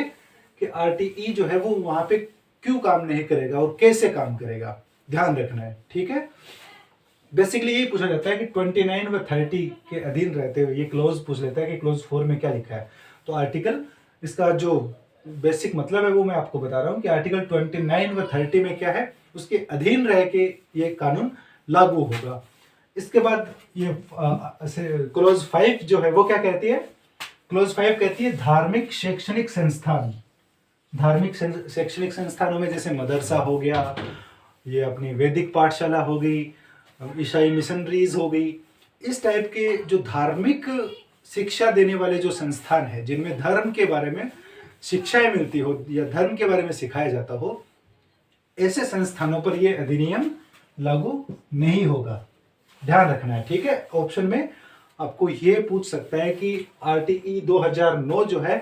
कि आरटीई जो है वो वहां पे क्यों काम नहीं करेगा और कैसे काम करेगा, ध्यान रखना है, ठीक है। बेसिकली यही पूछा जाता है कि 29 व 30 के अधीन रहते हुए ये क्लोज पूछ लेता है कि क्लोज 4 में क्या लिखा है। तो आर्टिकल इसका जो बेसिक मतलब है वो मैं आपको बता रहा हूँ कि आर्टिकल 29 व 30 में क्या है, उसके अधीन रह के ये कानून लागू होगा। इसके बाद ये क्लोज 5 जो है वो क्या कहती है, क्लोज 5 कहती है धार्मिक शैक्षणिक संस्थान। धार्मिक शैक्षणिक संस्थानों में जैसे मदरसा हो गया, ये अपनी वैदिक पाठशाला हो गई, ईसाई मिशनरीज हो गई, इस टाइप के जो धार्मिक शिक्षा देने वाले जो संस्थान है, जिनमें धर्म के बारे में शिक्षाएं मिलती हो या धर्म के बारे में सिखाया जाता हो, ऐसे संस्थानों पर यह अधिनियम लागू नहीं होगा। ध्यान रखना है, ठीक है। ऑप्शन में आपको ये पूछ सकता है कि आरटीई 2009 जो है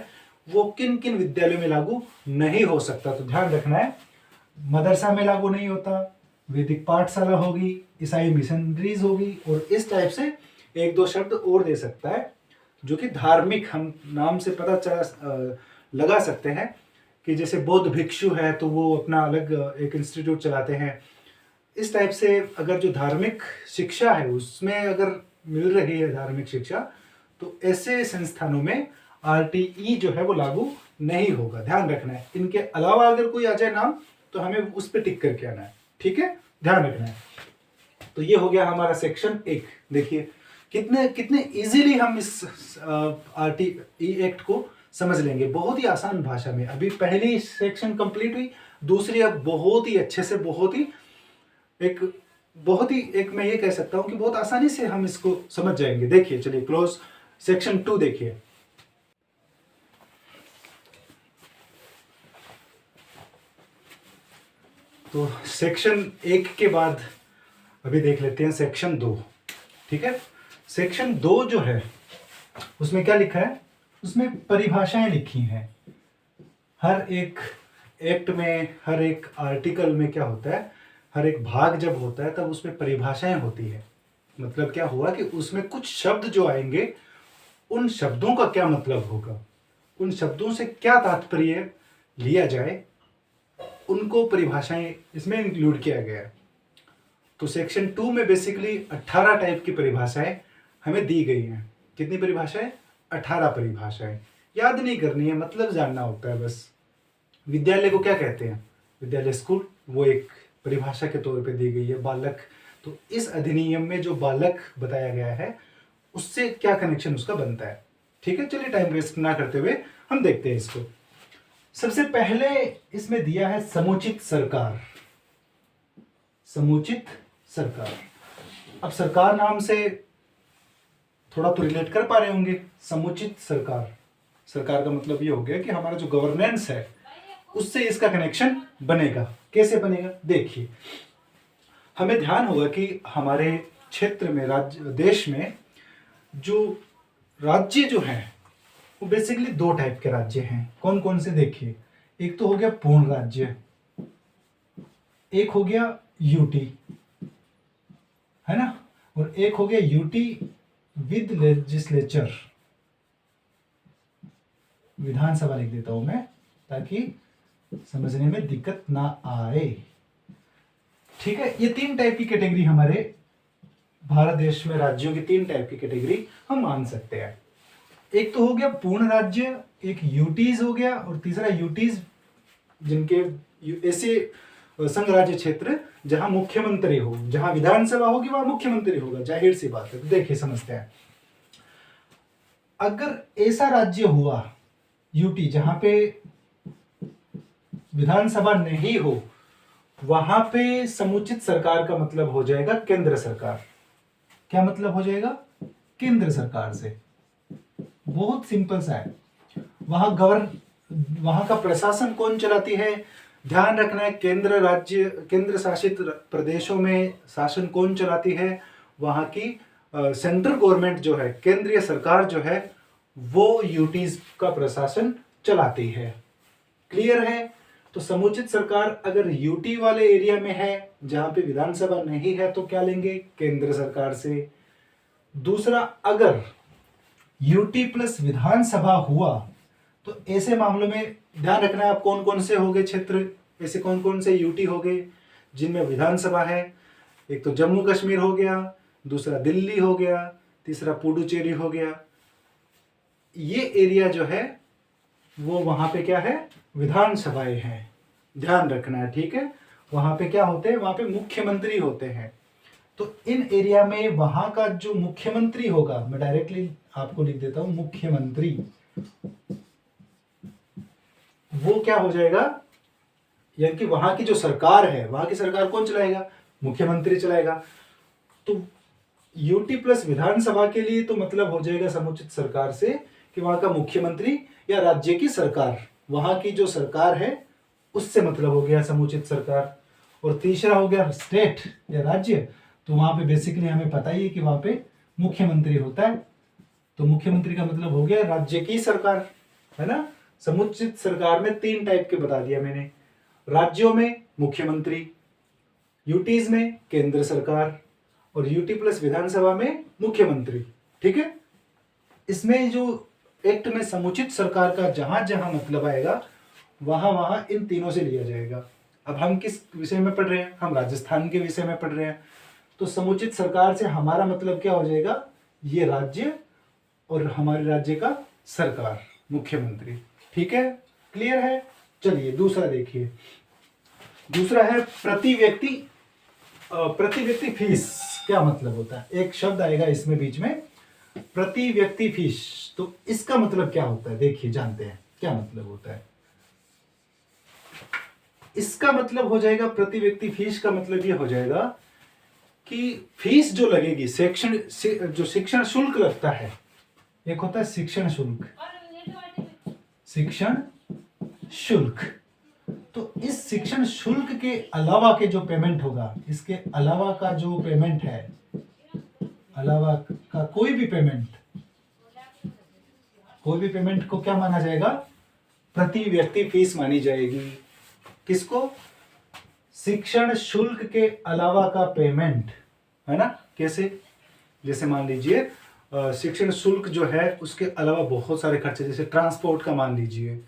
वो किन किन विद्यालयों में लागू नहीं हो सकता, तो ध्यान रखना है मदरसा में लागू नहीं होता, वैदिक पाठशाला होगी, ईसाई मिशनरीज होगी, और इस टाइप से एक दो शब्द और दे सकता है जो कि धार्मिक, हम नाम से पता चला लगा सकते हैं कि जैसे बौद्ध भिक्षु है तो वो अपना अलग एक इंस्टीट्यूट चलाते हैं। इस टाइप से अगर जो धार्मिक शिक्षा है उसमें अगर मिल रही है धार्मिक शिक्षा, तो ऐसे संस्थानों में आरटीई जो है वो लागू नहीं होगा। ध्यान रखना है। इनके अलावा अगर कोई आ जाए नाम तो हमें उस पर टिक करके आना है, ठीक है, ध्यान रखना है। तो ये हो गया हमारा सेक्शन 1। देखिए कितने कितने इजीली हम इस आरटीई एक्ट को समझ लेंगे, बहुत ही आसान भाषा में। अभी पहली सेक्शन कंप्लीट हुई, दूसरी अब बहुत ही अच्छे से, बहुत ही एक मैं ये कह सकता हूं कि बहुत आसानी से हम इसको समझ जाएंगे। देखिए चलिए क्लोज सेक्शन 2 देखिए। तो सेक्शन 1 के बाद अभी देख लेते हैं सेक्शन 2, ठीक है। सेक्शन 2 जो है उसमें क्या लिखा है, उसमें परिभाषाएं लिखी हैं। हर एक एक्ट में, हर एक आर्टिकल में क्या होता है, हर एक भाग जब होता है तब उसमें परिभाषाएं होती है। मतलब क्या हुआ कि उसमें कुछ शब्द जो आएंगे उन शब्दों का क्या मतलब होगा, उन शब्दों से क्या तात्पर्य लिया जाए, उनको परिभाषाएं इसमें इंक्लूड किया गया है। तो सेक्शन 2 में बेसिकली 18 टाइप की परिभाषाएं हमें दी गई हैं। कितनी परिभाषाएं? 18 परिभाषाएं। याद नहीं करनी है, मतलब जानना होता है बस। विद्यालय को क्या कहते हैं? विद्यालय स्कूल, वो एक परिभाषा के तौर पे दी गई है। बालक, तो इस अधिनियम में जो बालक बताया गया है उससे क्या कनेक्शन उसका बनता है, ठीक है। चलिए टाइम वेस्ट ना करते हुए हम देखते हैं इसको। सबसे पहले इसमें दिया है समुचित सरकार। समुचित सरकार, अब सरकार नाम से थोड़ा तो रिलेट कर पा रहे होंगे। समुचित सरकार, सरकार का मतलब ये हो गया कि हमारा जो गवर्नेंस है उससे इसका कनेक्शन बनेगा। कैसे बनेगा? देखिए, हमें ध्यान होगा कि हमारे क्षेत्र में, राज्य, देश में जो राज्य जो हैं वो बेसिकली 2 टाइप के राज्य हैं। कौन कौन से? देखिए, एक तो हो गया पूर्ण राज्य, एक हो गया यूटी, है ना, और एक हो गया यूटी विद लेजिस्लेचर। विधानसभा लिख देता हूं मैं ताकि समझने में दिक्कत ना आए, ठीक है। ये 3 टाइप की कैटेगरी हमारे भारत देश में राज्यों की 3 टाइप की कैटेगरी हम मान सकते हैं। एक तो हो गया पूर्ण राज्य, एक यूटीज हो गया, और तीसरा यूटीज जिनके ऐसे संघ राज्य क्षेत्र जहां मुख्यमंत्री हो, जहां विधानसभा होगी वहां मुख्यमंत्री होगा, जाहिर सी बात है। तो देखिए समझते हैं, अगर ऐसा राज्य हुआ यूटी जहां पे विधानसभा नहीं हो, वहां पे समुचित सरकार का मतलब हो जाएगा केंद्र सरकार। क्या मतलब हो जाएगा? केंद्र सरकार से। बहुत सिंपल सा है। वहां का प्रशासन कौन चलाती है? ध्यान रखना है, केंद्र शासित प्रदेशों में शासन कौन चलाती है? वहां की सेंट्रल गवर्नमेंट जो है, केंद्रीय सरकार जो है, वो यूटीज का प्रशासन चलाती है। क्लियर है? तो समुचित सरकार अगर यूटी वाले एरिया में है जहां पे विधानसभा नहीं है तो क्या लेंगे? केंद्र सरकार से। दूसरा, अगर यूटी प्लस विधानसभा हुआ तो ऐसे मामलों में ध्यान रखना है आप कौन कौन से हो गए क्षेत्र, ऐसे कौन कौन से यूटी हो गए जिनमें विधानसभा है। एक तो जम्मू कश्मीर हो गया, दूसरा दिल्ली हो गया, तीसरा पुडुचेरी हो गया। ये एरिया जो है वो वहाँ पे क्या है, विधानसभाएं हैं, ध्यान रखना है, ठीक है। वहाँ पे क्या होते हैं, वहाँ पे मुख्यमंत्री होते हैं। तो इन एरिया में वहाँ का जो मुख्यमंत्री होगा, मैं डायरेक्टली आपको लिख देता हूँ, मुख्यमंत्री, वो क्या हो जाएगा, यानी कि वहां की जो सरकार है, वहां की सरकार कौन चलाएगा, मुख्यमंत्री चलाएगा। तो यूटी प्लस विधानसभा के लिए तो मतलब हो जाएगा समुचित सरकार से कि वहां का मुख्यमंत्री या राज्य की सरकार, वहां की जो सरकार है उससे मतलब हो गया समुचित सरकार। और तीसरा हो गया स्टेट या राज्य, तो वहां पे बेसिकली हमें पता ही है कि वहां पे मुख्यमंत्री होता है, तो मुख्यमंत्री का मतलब हो गया राज्य की सरकार, है ना। समुचित सरकार में 3 टाइप के बता दिया मैंने, राज्यों में मुख्यमंत्री, यूटीज में केंद्र सरकार, और यूटी प्लस विधानसभा में मुख्यमंत्री, ठीक है। इसमें जो एक्ट में समुचित सरकार का जहां जहां मतलब आएगा वहां वहां इन तीनों से लिया जाएगा। अब हम किस विषय में पढ़ रहे हैं, हम राजस्थान के विषय में पढ़ रहे हैं, तो समुचित सरकार से हमारा मतलब क्या हो जाएगा, ये राज्य और हमारे राज्य का सरकार, मुख्यमंत्री, ठीक है, क्लियर है। चलिए दूसरा देखिए, दूसरा है प्रति व्यक्ति फीस। क्या मतलब होता है, एक शब्द आएगा इसमें बीच में, प्रति व्यक्ति फीस। तो इसका मतलब क्या होता है, देखिए जानते हैं क्या मतलब होता है। इसका मतलब हो जाएगा, प्रति व्यक्ति फीस का मतलब ये हो जाएगा कि फीस जो लगेगी, जो शिक्षण शुल्क लगता है, एक होता है शिक्षण शुल्क, शिक्षण शुल्क, तो इस शिक्षण शुल्क के अलावा के जो पेमेंट होगा, इसके अलावा का जो पेमेंट है, अलावा का कोई भी पेमेंट को क्या माना जाएगा, प्रति व्यक्ति फीस मानी जाएगी। किसको, शिक्षण शुल्क के अलावा का पेमेंट, है ना। कैसे, जैसे मान लीजिए शिक्षण शुल्क जो है उसके अलावा बहुत सारे खर्चे, जैसे ट्रांसपोर्ट का मान लीजिए,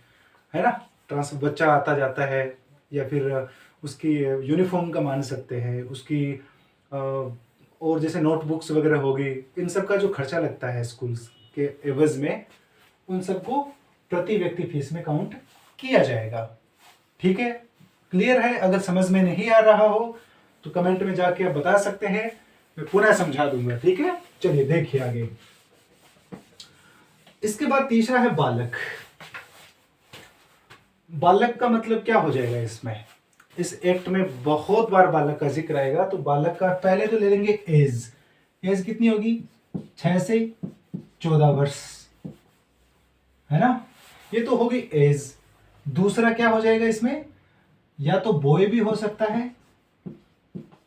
है ना, बच्चा आता जाता है, या फिर उसकी यूनिफॉर्म का मान सकते हैं, उसकी और जैसे नोटबुक्स वगैरह होगी, इन सब का जो खर्चा लगता है स्कूल के एवज में, उन सबको प्रति व्यक्ति फीस में काउंट किया जाएगा, ठीक है, क्लियर है। अगर समझ में नहीं आ रहा हो तो कमेंट में जाके आप बता सकते हैं, मैं पुनः समझा दूंगा, ठीक है। चलिए देखिए आगे, इसके बाद तीसरा है बालक। बालक का मतलब क्या हो जाएगा, इसमें इस एक्ट में बहुत बार बालक का जिक्र आएगा। तो बालक का पहले तो ले लेंगे एज कितनी होगी, 6 से 14 वर्ष, है ना, ये तो होगी एज। दूसरा क्या हो जाएगा इसमें, या तो बॉय भी हो सकता है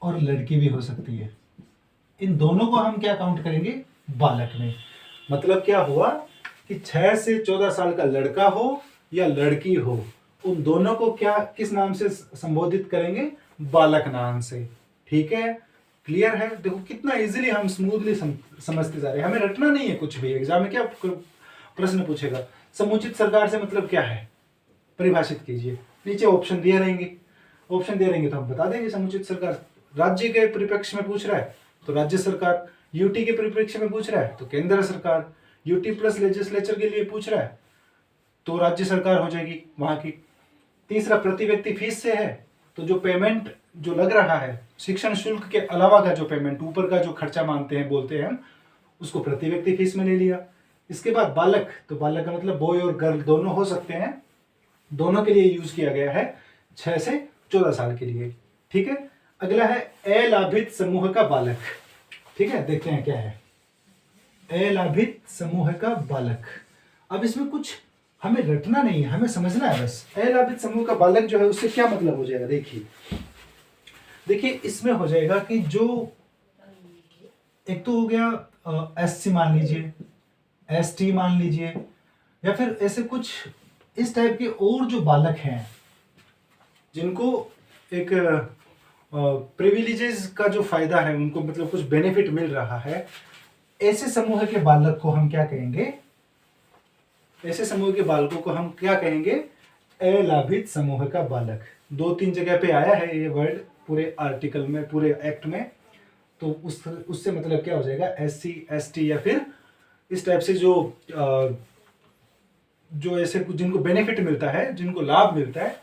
और लड़की भी हो सकती है, इन दोनों को हम क्या काउंट करेंगे, बालक में। मतलब क्या हुआ कि 6 से 14 साल का लड़का हो या लड़की हो, उन दोनों को क्या, किस नाम से संबोधित करेंगे, बालक नाम से, ठीक है, क्लियर है। देखो कितना इजीली हम स्मूथली समझते जा रहे हैं, हमें रटना नहीं है कुछ भी। एग्जाम में क्या प्रश्न पूछेगा, समुचित सरकार से मतलब क्या है, परिभाषित कीजिए, नीचे ऑप्शन दिए रहेंगे, ऑप्शन दिए रहेंगे तो हम बता देंगे। समुचित सरकार राज्य के परिप्रेक्ष्य में पूछ रहा है तो राज्य सरकार, यूटी के परिप्रेक्ष्य में पूछ रहा है तो केंद्र सरकार, यूटी प्लस लेजिस्लेचर के लिए पूछ रहा है तो राज्य सरकार हो जाएगी वहां की। तीसरा प्रति व्यक्ति फीस से है, तो जो पेमेंट जो लग रहा है शिक्षण शुल्क के अलावा का जो पेमेंट, ऊपर का जो खर्चा मानते हैं, बोलते हैं हम, उसको प्रति व्यक्ति फीस में ले लिया। इसके बाद बालक, तो बालक का मतलब बॉय और गर्ल दोनों हो सकते हैं, दोनों के लिए यूज किया गया है 6 से 14 साल के लिए, ठीक है। अगला है अलाभित समूह का बालक, ठीक है, देखते हैं क्या है अलाभित समूह का बालक। अब इसमें कुछ हमें रटना नहीं है, हमें समझना है बस। अलाभित समूह का बालक जो है उससे क्या मतलब हो जाएगा, देखिए इसमें हो जाएगा कि जो एक तो हो गया एससी मान लीजिए, एसटी मान लीजिए, या फिर ऐसे कुछ इस टाइप के और जो बालक हैं जिनको एक प्रिविलेजेस का जो फायदा है, उनको मतलब कुछ बेनिफिट मिल रहा है, ऐसे समूह के बालक को हम क्या कहेंगे, ऐसे समूह के बालकों को हम क्या कहेंगे, अलाभित समूह का बालक। 2-3 जगह पे आया है ये वर्ड पूरे आर्टिकल में, पूरे एक्ट में, तो उससे मतलब क्या हो जाएगा, एससी एसटी या फिर इस टाइप से जो ऐसे जिनको बेनिफिट मिलता है, जिनको लाभ मिलता है,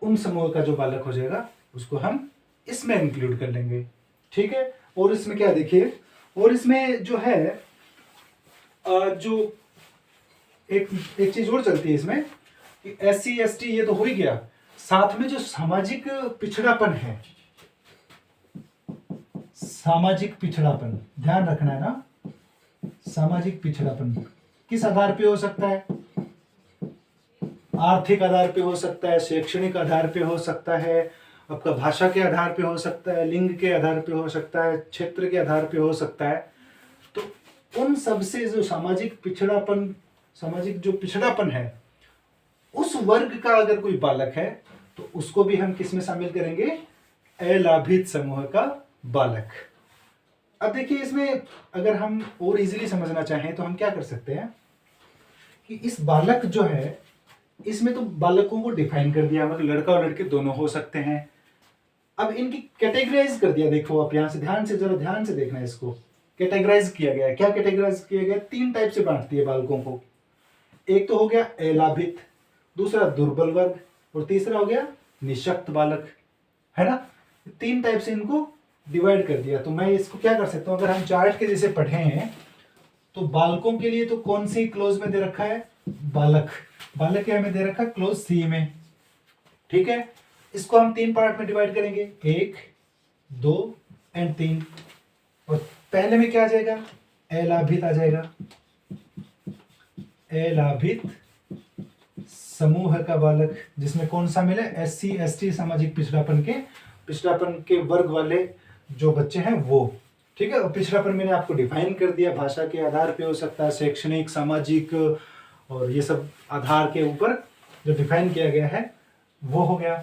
उन समूह का जो बालक हो जाएगा उसको हम इसमें इंक्लूड कर लेंगे। ठीक है। और इसमें क्या देखिए, और इसमें जो है जो एक चीज और चलती है इसमें कि SC ST ये तो हो ही गया, साथ में जो सामाजिक पिछड़ापन है, सामाजिक पिछड़ापन ध्यान रखना है ना। सामाजिक पिछड़ापन किस आधार पे हो सकता है? आर्थिक आधार पे हो सकता है, शैक्षणिक आधार पे हो सकता है, आपका भाषा के आधार पे हो सकता है, लिंग के आधार पे हो सकता है, क्षेत्र के आधार पे हो सकता है। तो उन सब से जो सामाजिक पिछड़ापन, सामाजिक जो पिछड़ापन है, उस वर्ग का अगर कोई बालक है तो उसको भी हम किस में शामिल करेंगे? अलाभित समूह का बालक। अब देखिए इसमें अगर हम और इजीली समझना चाहें तो हम क्या कर सकते हैं कि इस बालक जो है, इसमें तो बालकों को डिफाइन कर दिया, मतलब लड़का और लड़की दोनों हो सकते हैं। अब इनकी कैटेगराइज कर दिया। देखो आप यहाँ से ध्यान से, जरा ध्यान से देखना है इसको। कैटेगराइज किया गया है। क्या कैटेगराइज किया गया? 3 टाइप से बांट दिए बालकों को। एक तो हो गया अलाभित, दूसरा दुर्बल वर्ग, और तीसरा हो गया निशक्त बालक, है ना। 3 टाइप से इनको डिवाइड कर दिया। तो मैं इसको क्या कर सकता हूं, अगर हम चार्ट के जैसे पढ़े हैं तो बालकों के लिए तो कौन सी क्लोज में दे रखा है? बालक। बालक क्या में दे रखा है? क्लोज सी में। ठीक है। इसको हम 3 पार्ट में डिवाइड करेंगे, 1, 2 एंड 3। और पहले में क्या आ जाएगा? अलाभित आ जाएगा। अलाभित समूह का बालक, जिसमें कौन सा मिले? SC ST सामाजिक पिछड़ापन के वर्ग वाले जो बच्चे हैं वो। ठीक है। और पिछड़ापन मैंने आपको डिफाइन कर दिया, भाषा के आधार पे हो सकता है, शैक्षणिक, सामाजिक और ये सब आधार के ऊपर जो डिफाइन किया गया है वो हो गया।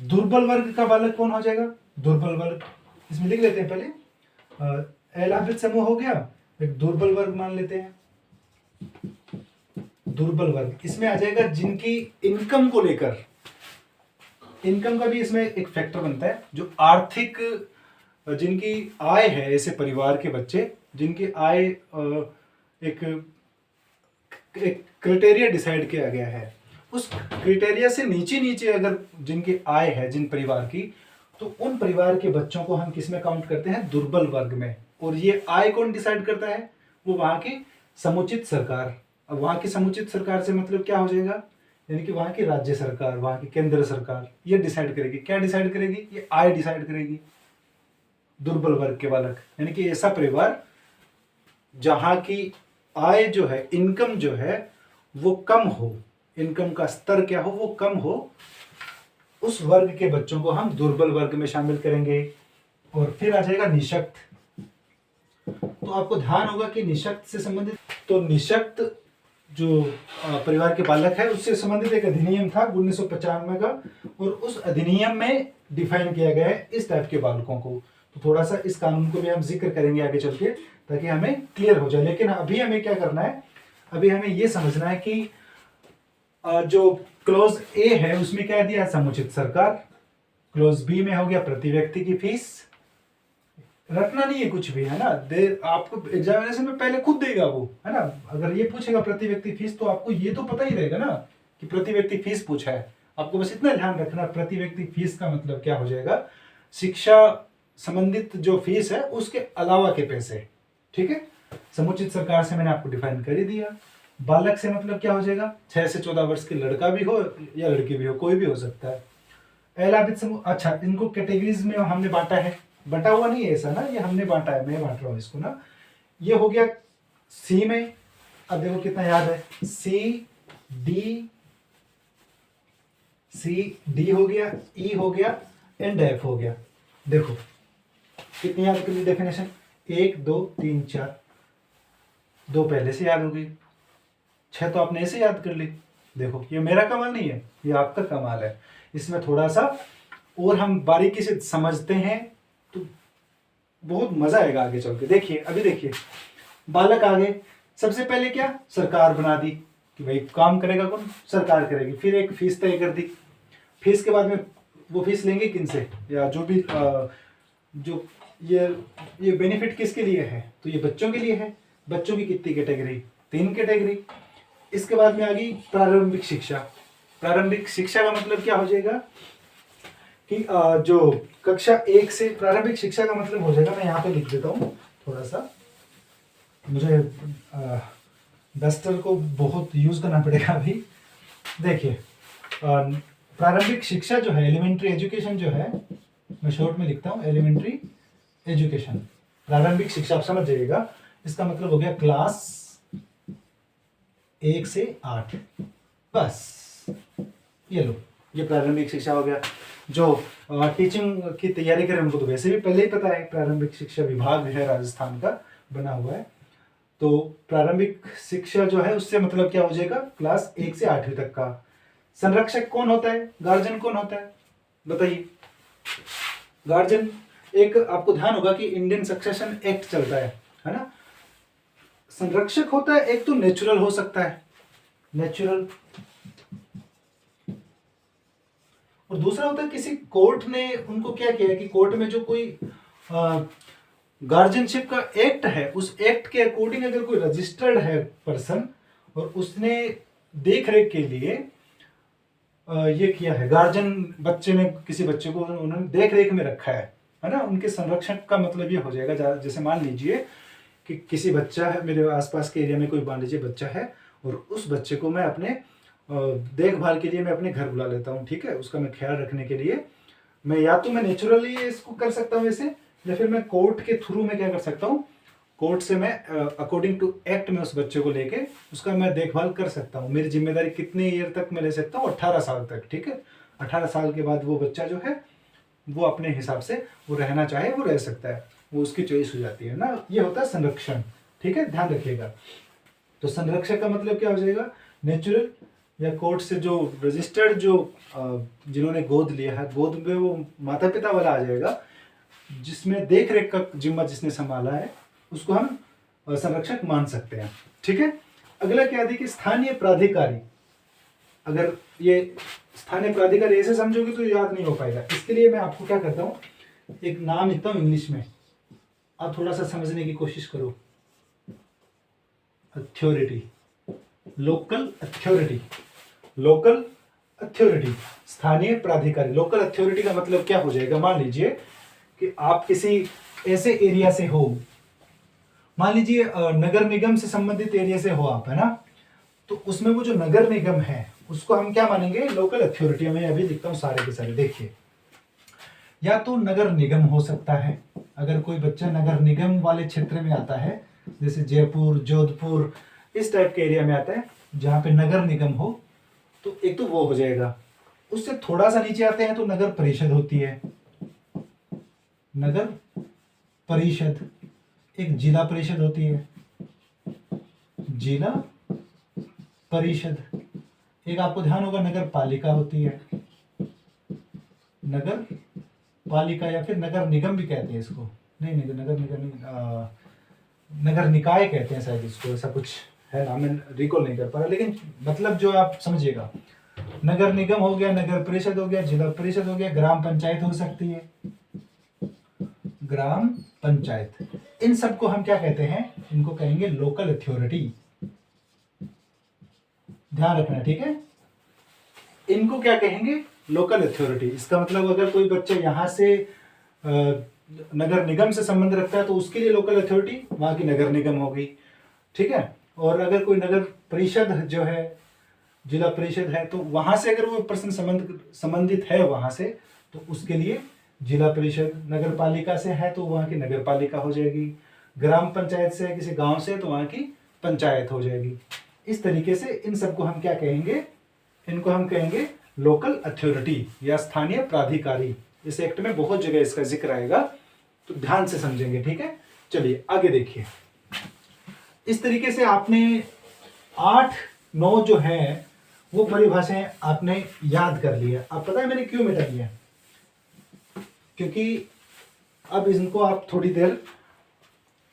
दुर्बल वर्ग का बालक कौन हो जाएगा? दुर्बल वर्ग, इसमें लिख लेते हैं पहले। अलाभित समूह हो गया, एक दुर्बल वर्ग मान लेते हैं। दुर्बल वर्ग इसमें आ जाएगा जिनकी इनकम को लेकर, इनकम का भी इसमें एक फैक्टर बनता है, जो आर्थिक, जिनकी आय है, ऐसे परिवार के बच्चे जिनकी आय एक क्राइटेरिया डिसाइड किया गया है, उस क्राइटेरिया से नीचे नीचे अगर जिनकी आय है, जिन परिवार की, तो उन परिवार के बच्चों को हम किस में काउंट करते हैं? दुर्बल वर्ग में। और ये आय कौन डिसाइड करता है? वो वहां की समुचित सरकार। अब वहां की समुचित सरकार से मतलब क्या हो जाएगा? यानी कि वहां की राज्य सरकार, वहां की केंद्र सरकार, ये डिसाइड करेगी। क्या डिसाइड करेगी? ये आय डिसाइड करेगी। दुर्बल वर्ग के बालक यानी कि ऐसा परिवार जहां की आय जो है, इनकम जो है वो कम हो, इनकम का स्तर क्या हो? वो कम हो, उस वर्ग के बच्चों को हम दुर्बल वर्ग में शामिल करेंगे। और फिर आ जाएगा निशक्त। तो आपको ध्यान होगा कि निशक्त से संबंधित, तो निशक्त जो परिवार के बालक है उससे संबंधित एक अधिनियम था 1995 का, और उस अधिनियम में डिफाइन किया गया है इस टाइप के बालकों को। तो थोड़ा सा इस कानून को भी हम जिक्र करेंगे आगे चल के, ताकि हमें क्लियर हो जाए। लेकिन अभी हमें क्या करना है? अभी हमें ये समझना है कि जो क्लोज ए है उसमें क्या दिया है? समुचित सरकार। क्लोज बी में हो गया प्रति व्यक्ति की फीस। रटना नहीं है कुछ भी, है ना। आपको एग्जामिनेशन में पहले खुद देगा वो, है ना। अगर ये पूछेगा प्रति व्यक्ति फीस तो आपको ये तो पता ही रहेगा ना कि प्रति व्यक्ति फीस पूछा है। आपको बस इतना ध्यान रखना, प्रति व्यक्ति फीस का मतलब क्या हो जाएगा? शिक्षा संबंधित जो फीस है उसके अलावा के पैसे। ठीक है। समुचित सरकार से मैंने आपको डिफाइन कर ही दिया। बालक से मतलब क्या हो जाएगा? 6 से 14 वर्ष के लड़का भी हो या लड़की भी हो, कोई भी हो सकता है। अलाभित समूह, अच्छा इनको कैटेगरीज में हमने बांटा है, बटा हुआ नहीं है ऐसा ना, ये हमने बांटा है, मैं बांट रहा हूं इसको ना। ये हो गया सी में। अब देखो कितना याद है, सी डी हो गया, ई हो गया एंड एफ हो गया। देखो कितनी याद कर ली डेफिनेशन? 1 2 3 4, 2 पहले से याद हो गई, 6 तो आपने ऐसे याद कर ली। देखो ये मेरा कमाल नहीं है, ये आपका कमाल है। इसमें थोड़ा सा और हम बारीकी से समझते हैं तो बहुत मजा आएगा आगे चल के। देखिए अभी देखिए, बालक आगे सबसे पहले क्या? सरकार बना दी कि भाई काम करेगा कौन? सरकार करेगी। फिर एक फीस तय कर दी। फीस के बाद में वो फीस लेंगे किनसे? या जो भी जो ये बेनिफिट किसके लिए है? तो ये बच्चों के लिए है। बच्चों की कितनी कैटेगरी? 3 कैटेगरी। इसके बाद में आ गई प्रारंभिक शिक्षा। प्रारंभिक शिक्षा का मतलब क्या हो जाएगा कि जो कक्षा 1 से प्रारंभिक शिक्षा का मतलब हो जाएगा, मैं यहाँ पे लिख देता हूँ थोड़ा सा, मुझे डस्टर को बहुत यूज करना पड़ेगा अभी। देखिए प्रारंभिक शिक्षा जो है, एलिमेंट्री एजुकेशन जो है, मैं शॉर्ट में लिखता हूँ एलिमेंट्री एजुकेशन, प्रारंभिक शिक्षा, आप समझ जाइएगा। इसका मतलब हो गया क्लास 1 से 8, बस ये लो, ये प्रारंभिक शिक्षा हो गया। जो टीचिंग की तैयारी करें उनको तो वैसे भी पहले ही पता है, प्रारंभिक शिक्षा विभाग है राजस्थान का बना हुआ है। तो प्रारंभिक शिक्षा जो है उससे मतलब क्या हो जाएगा, क्लास 1 से 8वीं तक का। संरक्षक कौन होता है, गार्जियन कौन होता है, बताइए। गार्जियन, एक आपको ध्यान होगा कि इंडियन सक्सेशन एक्ट चलता है ना। संरक्षक होता है, एक तो नेचुरल हो सकता है, नेचुरल, और दूसरा होता है किसी कोर्ट ने उनको क्या किया कि कोर्ट में जो कोई गार्जियनशिप का एक्ट है, उस एक्ट के अकॉर्डिंग अगर कोई रजिस्टर्ड है पर्सन और उसने देख रेख के लिए ये किया है, गार्जियन बच्चे ने किसी बच्चे को उन्होंने देख रेख में रखा है ना, उनके संरक्षक का मतलब ये हो जाएगा। जैसे मान लीजिए कि किसी बच्चा है मेरे आसपास के एरिया में, कोई मान लीजिए बच्चा है और उस बच्चे को मैं अपने देखभाल के लिए मैं अपने घर बुला लेता हूँ, ठीक है, उसका मैं ख्याल रखने के लिए मैं या तो मैं नेचुरली इसको कर सकता हूँ ऐसे, या फिर मैं कोर्ट के थ्रू में क्या कर सकता हूँ, कोर्ट से मैं अकॉर्डिंग टू एक्ट में उस बच्चे को लेके उसका मैं देखभाल कर सकता हूँ। मेरी जिम्मेदारी कितने ईयर तक मैं ले सकता हूँ, 18 साल तक, ठीक है। 18 साल के बाद वो बच्चा जो है वो अपने हिसाब से वो रहना चाहे वो रह सकता है, वो उसकी चॉइस हो जाती है ना। ये होता है संरक्षण, ठीक है, ध्यान रखिएगा। तो संरक्षक का मतलब क्या हो जाएगा, नेचुरल या कोर्ट से जो रजिस्टर्ड, जो जिन्होंने गोद लिया है, गोद में वो माता पिता वाला आ जाएगा, जिसमें देख रेख का जिम्मा जिसने संभाला है उसको हम संरक्षक मान सकते हैं, ठीक है। अगला क्या देखिए, स्थानीय प्राधिकारी। अगर ये स्थानीय प्राधिकारी ऐसे समझोगे तो याद नहीं हो पाएगा, इसके लिए मैं आपको क्या करता हूँ, एक नाम लिखता हूँ इंग्लिश में, आप थोड़ा सा समझने की कोशिश करो। Authority, local authority, local authority, स्थानीय प्राधिकारी। लोकल अथॉरिटी का मतलब क्या हो जाएगा, मान लीजिए कि आप किसी ऐसे एरिया से हो, मान लीजिए नगर निगम से संबंधित एरिया से हो आप, है ना, तो उसमें वो जो नगर निगम है उसको हम क्या मानेंगे, लोकल अथॉरिटी। मैं अभी लिखता हूँ सारे के सारे, देखिए, या तो नगर निगम हो सकता है, अगर कोई बच्चा नगर निगम वाले क्षेत्र में आता है, जैसे जयपुर, जोधपुर, इस टाइप के एरिया में आता है जहाँ पे नगर निगम हो, तो एक तो वो हो जाएगा। उससे थोड़ा सा नीचे आते हैं तो नगर परिषद होती है, नगर परिषद। एक जिला परिषद होती है, जिला परिषद। एक आपको ध्यान होगा नगर पालिका होती है, नगर पालिका, या फिर नगर निगम भी कहते हैं इसको, नहीं नगर निगम नहीं, नगर निकाय कहते हैं शायद इसको, ऐसा कुछ है ना, मैं रिकॉल नहीं कर पा रहा, लेकिन मतलब जो आप समझिएगा, नगर निगम हो गया, नगर परिषद हो गया, जिला परिषद हो गया, ग्राम पंचायत हो सकती है, ग्राम पंचायत। इन सबको हम क्या कहते हैं, इनको कहेंगे लोकल अथॉरिटी, ध्यान रखना, ठीक है। इनको क्या कहेंगे, लोकल अथॉरिटी। इसका मतलब अगर कोई बच्चा यहाँ से नगर निगम से संबंध रखता है तो उसके लिए लोकल अथॉरिटी वहां की नगर निगम होगी, ठीक है। और अगर कोई नगर परिषद जो है, जिला परिषद है, तो वहां से अगर वो पर्सन संबंधित है वहां से, तो उसके लिए जिला परिषद। नगर पालिका से है तो वहां की नगर पालिका हो जाएगी, ग्राम पंचायत से है, किसी गांव से, तो वहां की पंचायत हो जाएगी। इस तरीके से इन सबको हम क्या कहेंगे, इनको हम कहेंगे लोकल अथॉरिटी या स्थानीय प्राधिकारी। इस एक्ट में बहुत जगह इसका जिक्र आएगा, तो ध्यान से समझेंगे, ठीक है। चलिए आगे देखिए, इस तरीके से आपने 8-9 जो है वो परिभाषाएं आपने याद कर लिया। अब पता है मैंने क्यों मिटा दिया, क्योंकि अब इनको आप थोड़ी देर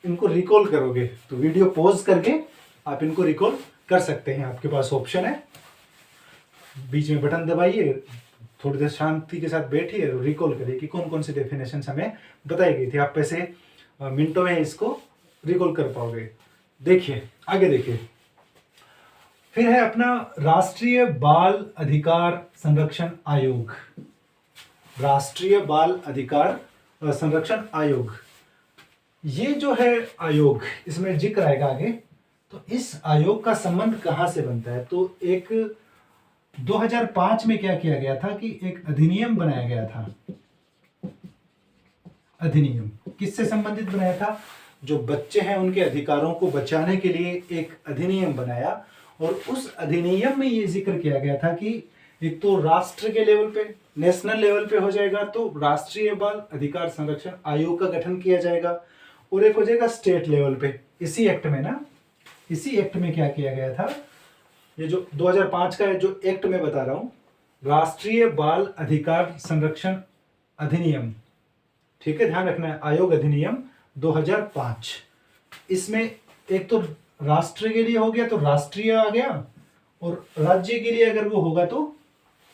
इनको रिकॉल करोगे तो वीडियो पॉज करके आप इनको रिकॉल कर सकते हैं। आपके पास ऑप्शन है, बीच में बटन दबाइए, थोड़ी देर शांति के साथ बैठिए और रिकॉल करिए कि कौन कौन सी डेफिनेशन हमें बताई गई थी। आप ऐसे मिनटों में इसको रिकॉल कर पाओगे। देखिए आगे देखिए, फिर है अपना राष्ट्रीय बाल अधिकार संरक्षण आयोग। राष्ट्रीय बाल अधिकार संरक्षण आयोग, ये जो है आयोग, इसमें जिक्र आएगा आगे। तो इस आयोग का संबंध कहां से बनता है? तो एक 2005 में क्या किया गया था कि एक अधिनियम बनाया गया था। अधिनियम किससे संबंधित बनाया था? जो बच्चे हैं उनके अधिकारों को बचाने के लिए एक अधिनियम बनाया, और उस अधिनियम में ये जिक्र किया गया था कि एक तो राष्ट्र के लेवल पे, नेशनल लेवल पे हो जाएगा तो राष्ट्रीय बाल अधिकार संरक्षण आयोग का गठन किया जाएगा, और एक हो जाएगा स्टेट लेवल पे। इसी एक्ट में ना, इसी एक्ट में क्या किया गया था, ये जो 2005 का है जो एक्ट में बता रहा हूं, राष्ट्रीय बाल अधिकार संरक्षण अधिनियम, ठीक है, ध्यान रखना है, आयोग अधिनियम 2005। इसमें एक तो राष्ट्र के लिए हो गया तो राष्ट्रीय आ गया, और राज्य के लिए अगर वो होगा तो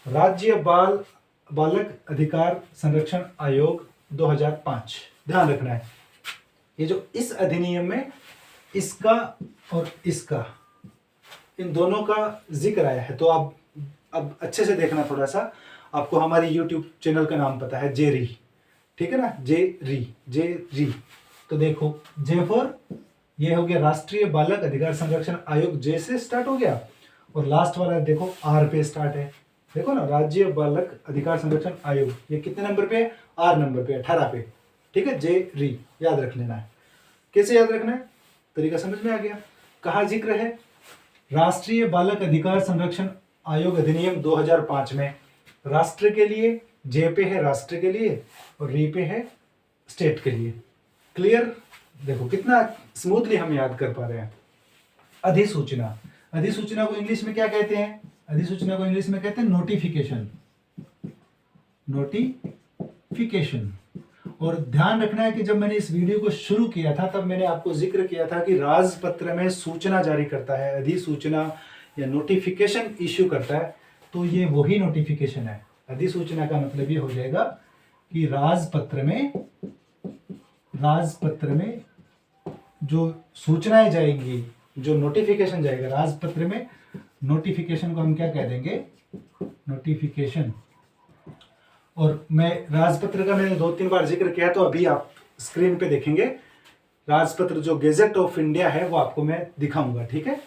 राज्य बालक अधिकार संरक्षण आयोग 2005। ध्यान रखना है, ये जो इस अधिनियम में इसका और इसका, इन दोनों का जिक्र आया है। तो आप अब अच्छे से देखना थोड़ा सा, आपको हमारी यूट्यूब चैनल का नाम पता है, जेरी, ठीक है ना, जे री। तो देखो, जे फॉर ये हो गया राष्ट्रीय बालक अधिकार संरक्षण आयोग, जे से स्टार्ट हो गया, और लास्ट वाला देखो आर पे स्टार्ट है। देखो ना, राज्य बालक अधिकार संरक्षण आयोग, ये कितने नंबर पे है? आर नंबर पे, 18 पे, ठीक है, जे री, याद रख लेना है। कैसे याद रखना है, तरीका समझ में आ गया। कहाँ जिक्र है? राष्ट्रीय बालक अधिकार संरक्षण आयोग अधिनियम 2005 में राष्ट्र के लिए, जे पे है राष्ट्र के लिए, और री पे है स्टेट के लिए। क्लियर? देखो कितना स्मूथली हम याद कर पा रहे हैं। अधिसूचना, अधिसूचना को इंग्लिश में क्या कहते हैं? अधिसूचना को इंग्लिश में कहते हैं नोटिफिकेशन, नोटिफिकेशन। और ध्यान रखना है कि जब मैंने इस वीडियो को शुरू किया था तब मैंने आपको जिक्र किया था कि राजपत्र में सूचना जारी करता है, अधिसूचना या नोटिफिकेशन इश्यू करता है, तो ये वही नोटिफिकेशन है। अधिसूचना का मतलब ये हो जाएगा कि राजपत्र में जो सूचनाएं जाएंगी, जो नोटिफिकेशन जाएगा राजपत्र में, नोटिफिकेशन को हम क्या कह देंगे? नोटिफिकेशन। और मैं राजपत्र का मैंने 2-3 बार जिक्र किया, तो अभी आप स्क्रीन पे देखेंगे राजपत्र जो गेजेट ऑफ इंडिया है वो आपको मैं दिखाऊंगा, ठीक है।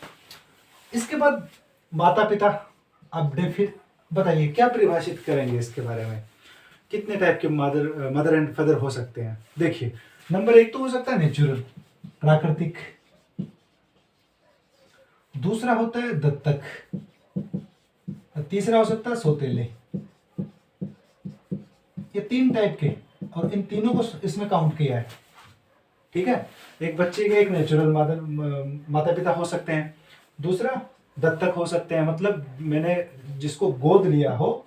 इसके बाद माता पिता, अब फिर बताइए क्या परिभाषित करेंगे इसके बारे में, कितने टाइप के मदर एंड फादर हो सकते हैं? देखिए, नंबर 1 तो हो सकता है नेचुरल, प्राकृतिक, दूसरा होता है दत्तक, तीसरा हो सकता है सौतेले। ये 3 टाइप के, और इन तीनों को इसमें काउंट किया है, ठीक है। एक बच्चे के एक नेचुरल माता पिता हो सकते हैं, दूसरा दत्तक हो सकते हैं, मतलब मैंने जिसको गोद लिया हो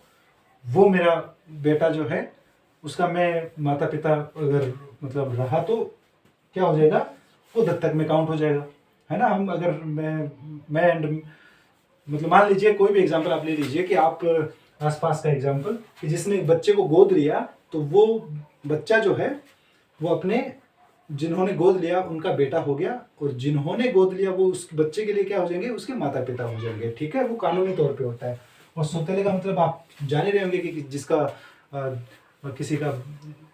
वो मेरा बेटा जो है, उसका मैं माता पिता अगर मतलब रहा तो क्या हो जाएगा, वो दत्तक में काउंट हो जाएगा, है ना। हम अगर मैं एंड मतलब मान लीजिए कोई भी एग्जांपल आप ले लीजिए कि आप आसपास का एग्जांपल, कि जिसने एक बच्चे को गोद लिया तो वो बच्चा जो है वो अपने, जिन्होंने गोद लिया उनका बेटा हो गया, और जिन्होंने गोद लिया वो उस बच्चे के लिए क्या हो जाएंगे, उसके माता पिता हो जाएंगे, ठीक है। वो कानूनी तौर पे होता है। और सौतेले का मतलब आप जान ही रहे होंगे कि जिसका किसी का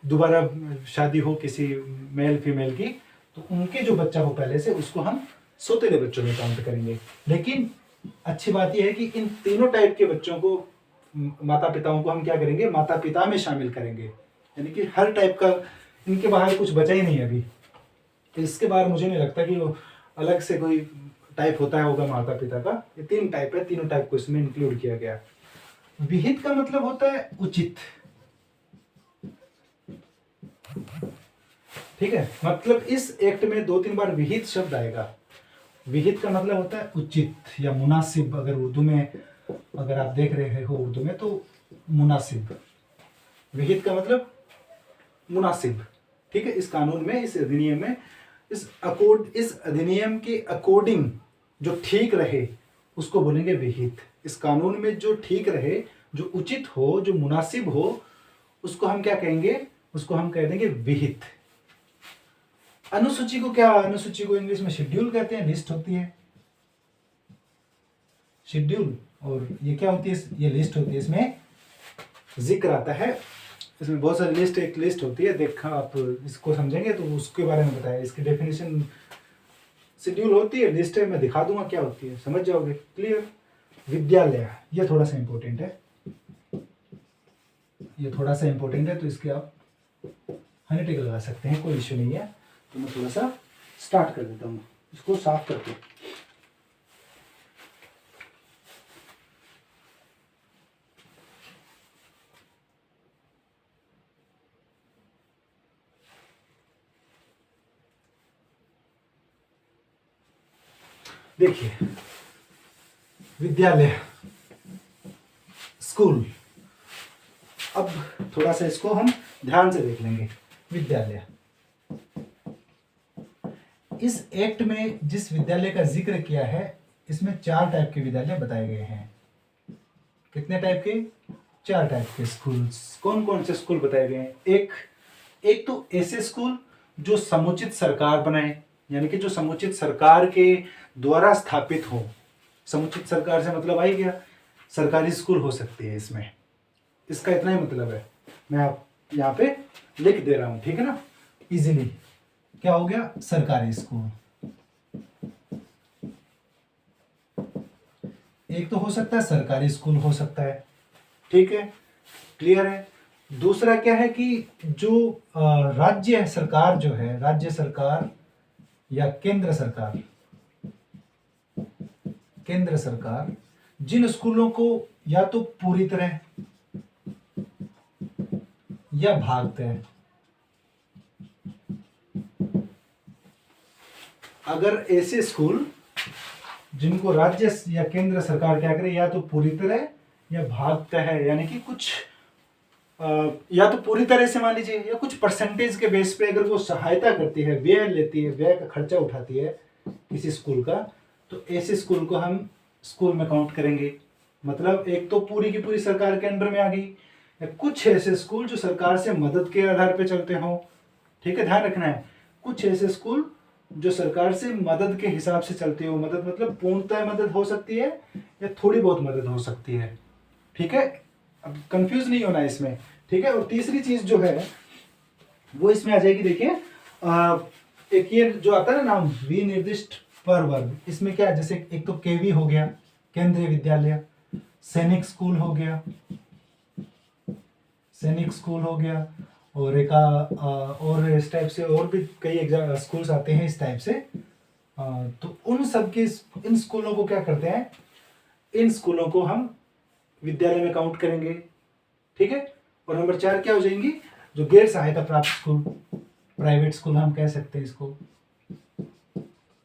दोबारा शादी हो किसी मेल फीमेल की, तो उनके जो बच्चा हो पहले से, उसको हम सौतेले बच्चों में काउंट करेंगे। लेकिन अच्छी बात यह है कि इन तीनों टाइप के बच्चों को, माता पिताओं को हम क्या करेंगे, माता पिता में शामिल करेंगे, यानी कि हर टाइप का, इनके बाहर कुछ बचा ही नहीं है अभी। इसके बाहर मुझे नहीं लगता कि वो अलग से कोई टाइप होगा माता पिता का। ये 3 टाइप है, तीनों टाइप को इसमें इंक्लूड किया गया। विहित का मतलब होता है उचित, ठीक है, मतलब इस एक्ट में 2-3 बार विहित शब्द आएगा। विहित का मतलब होता है उचित या मुनासिब, अगर उर्दू में अगर आप देख रहे हो उर्दू में तो मुनासिब, विहित का मतलब मुनासिब, ठीक है। इस कानून में, इस अधिनियम में, इस अधिनियम के अकॉर्डिंग जो ठीक रहे उसको बोलेंगे विहित। इस कानून में जो ठीक रहे, जो उचित हो, जो मुनासिब हो, उसको हम क्या कहेंगे, उसको हम कह देंगे विहित। अनुसूची को क्या, अनुसूची को इंग्लिश में शेड्यूल कहते हैं, लिस्ट होती है। शेड्यूल। और ये क्या होती है, ये लिस्ट होती है, इसमें जिक्र आता है, इसमें बहुत सारी लिस्ट, एक लिस्ट होती है, देखा आप इसको समझेंगे तो उसके बारे में बताया, इसकी डेफिनेशन। शेड्यूल होती है, लिस्ट है, मैं दिखा दूंगा क्या होती है, समझ जाओगे। क्लियर। विद्यालय, ये थोड़ा सा इंपॉर्टेंट है, ये थोड़ा सा इंपॉर्टेंट है, तो इसके आप 100 टिक लगा सकते हैं, कोई इश्यू नहीं है। तो मैं थोड़ा सा स्टार्ट कर देता हूँ इसको साफ करके। देखिए, विद्यालय, स्कूल। अब थोड़ा सा इसको हम ध्यान से देख लेंगे। विद्यालय, इस एक्ट में जिस विद्यालय का जिक्र किया है, इसमें 4 टाइप के विद्यालय बताए गए हैं। कितने टाइप के? 4 टाइप के स्कूल्स। कौन कौन से स्कूल बताए गए हैं? एक तो ऐसे स्कूल जो समुचित सरकार बनाए, यानी कि जो समुचित सरकार के द्वारा स्थापित हो। समुचित सरकार से मतलब आई गया सरकारी स्कूल हो सकती है इसमें, इसका इतना ही मतलब है। मैं आप यहाँ पे लिख दे रहा हूं, ठीक है ना, इजीली। क्या हो गया? सरकारी स्कूल। एक तो हो सकता है सरकारी स्कूल हो सकता है, ठीक है, क्लियर है। दूसरा क्या है कि जो राज्य सरकार जो है, राज्य सरकार या केंद्र सरकार जिन स्कूलों को या तो पूरी तरह या भागतः, अगर ऐसे स्कूल जिनको राज्य या केंद्र सरकार क्या करे, या तो पूरी तरह या भागतः है, यानी कि कुछ या तो पूरी तरह से मान लीजिए, या कुछ परसेंटेज के बेस पे अगर वो सहायता करती है, व्यय लेती है, व्यय का खर्चा उठाती है किसी स्कूल का, तो ऐसे स्कूल को हम स्कूल में काउंट करेंगे। मतलब एक तो पूरी की पूरी सरकार के अंडर में आ गई, या कुछ ऐसे स्कूल जो सरकार से मदद के आधार पे चलते हों, ठीक है, ध्यान रखना है। कुछ ऐसे स्कूल जो सरकार से मदद के हिसाब से चलते हो, मदद मतलब पूर्णतः मदद हो सकती है या थोड़ी बहुत मदद हो सकती है, ठीक है, अब कंफ्यूज नहीं होना इसमें, ठीक है। और तीसरी चीज जो है वो इसमें आ जाएगी, देखिए एक ये जो आता है ना नाम, विनिर्दिष्ट पर वर्ग, इसमें क्या है, जैसे एक तो केवी हो गया, केंद्रीय विद्यालय, सैनिक स्कूल हो गया, सैनिक स्कूल हो गया, और एक और इस टाइप से और भी कई स्कूल्स आते हैं इस टाइप से। तो उन सब के इन स्कूलों को क्या करते हैं, इन स्कूलों को हम विद्यालय में काउंट करेंगे, ठीक है। और नंबर 4 क्या हो जाएंगी, जो गैर सहायता प्राप्त स्कूल, प्राइवेट स्कूल हम कह सकते हैं इसको,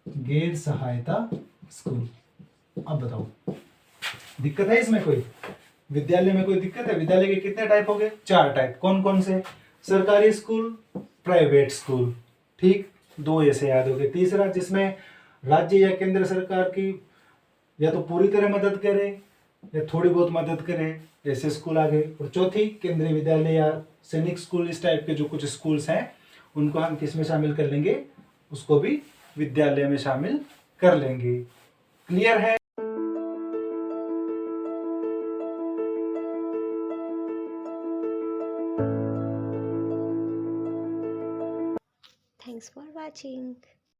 गैर सहायता स्कूल। अब बताओ दिक्कत है इसमें कोई? विद्यालय में कोई दिक्कत है? विद्यालय के कितने टाइप हो गए? 4 टाइप। कौन कौन से? सरकारी स्कूल, प्राइवेट स्कूल, ठीक, 2 ऐसे याद हो गए। तीसरा जिसमें राज्य या केंद्र सरकार की या तो पूरी तरह मदद करे या थोड़ी बहुत मदद करे, ऐसे स्कूल आ गए। और चौथी केंद्रीय विद्यालय या सैनिक स्कूल, इस टाइप के जो कुछ स्कूल्स हैं उनको हम किस में शामिल कर लेंगे, उसको भी विद्यालय में शामिल कर लेंगे। क्लियर है? Thanks for watching.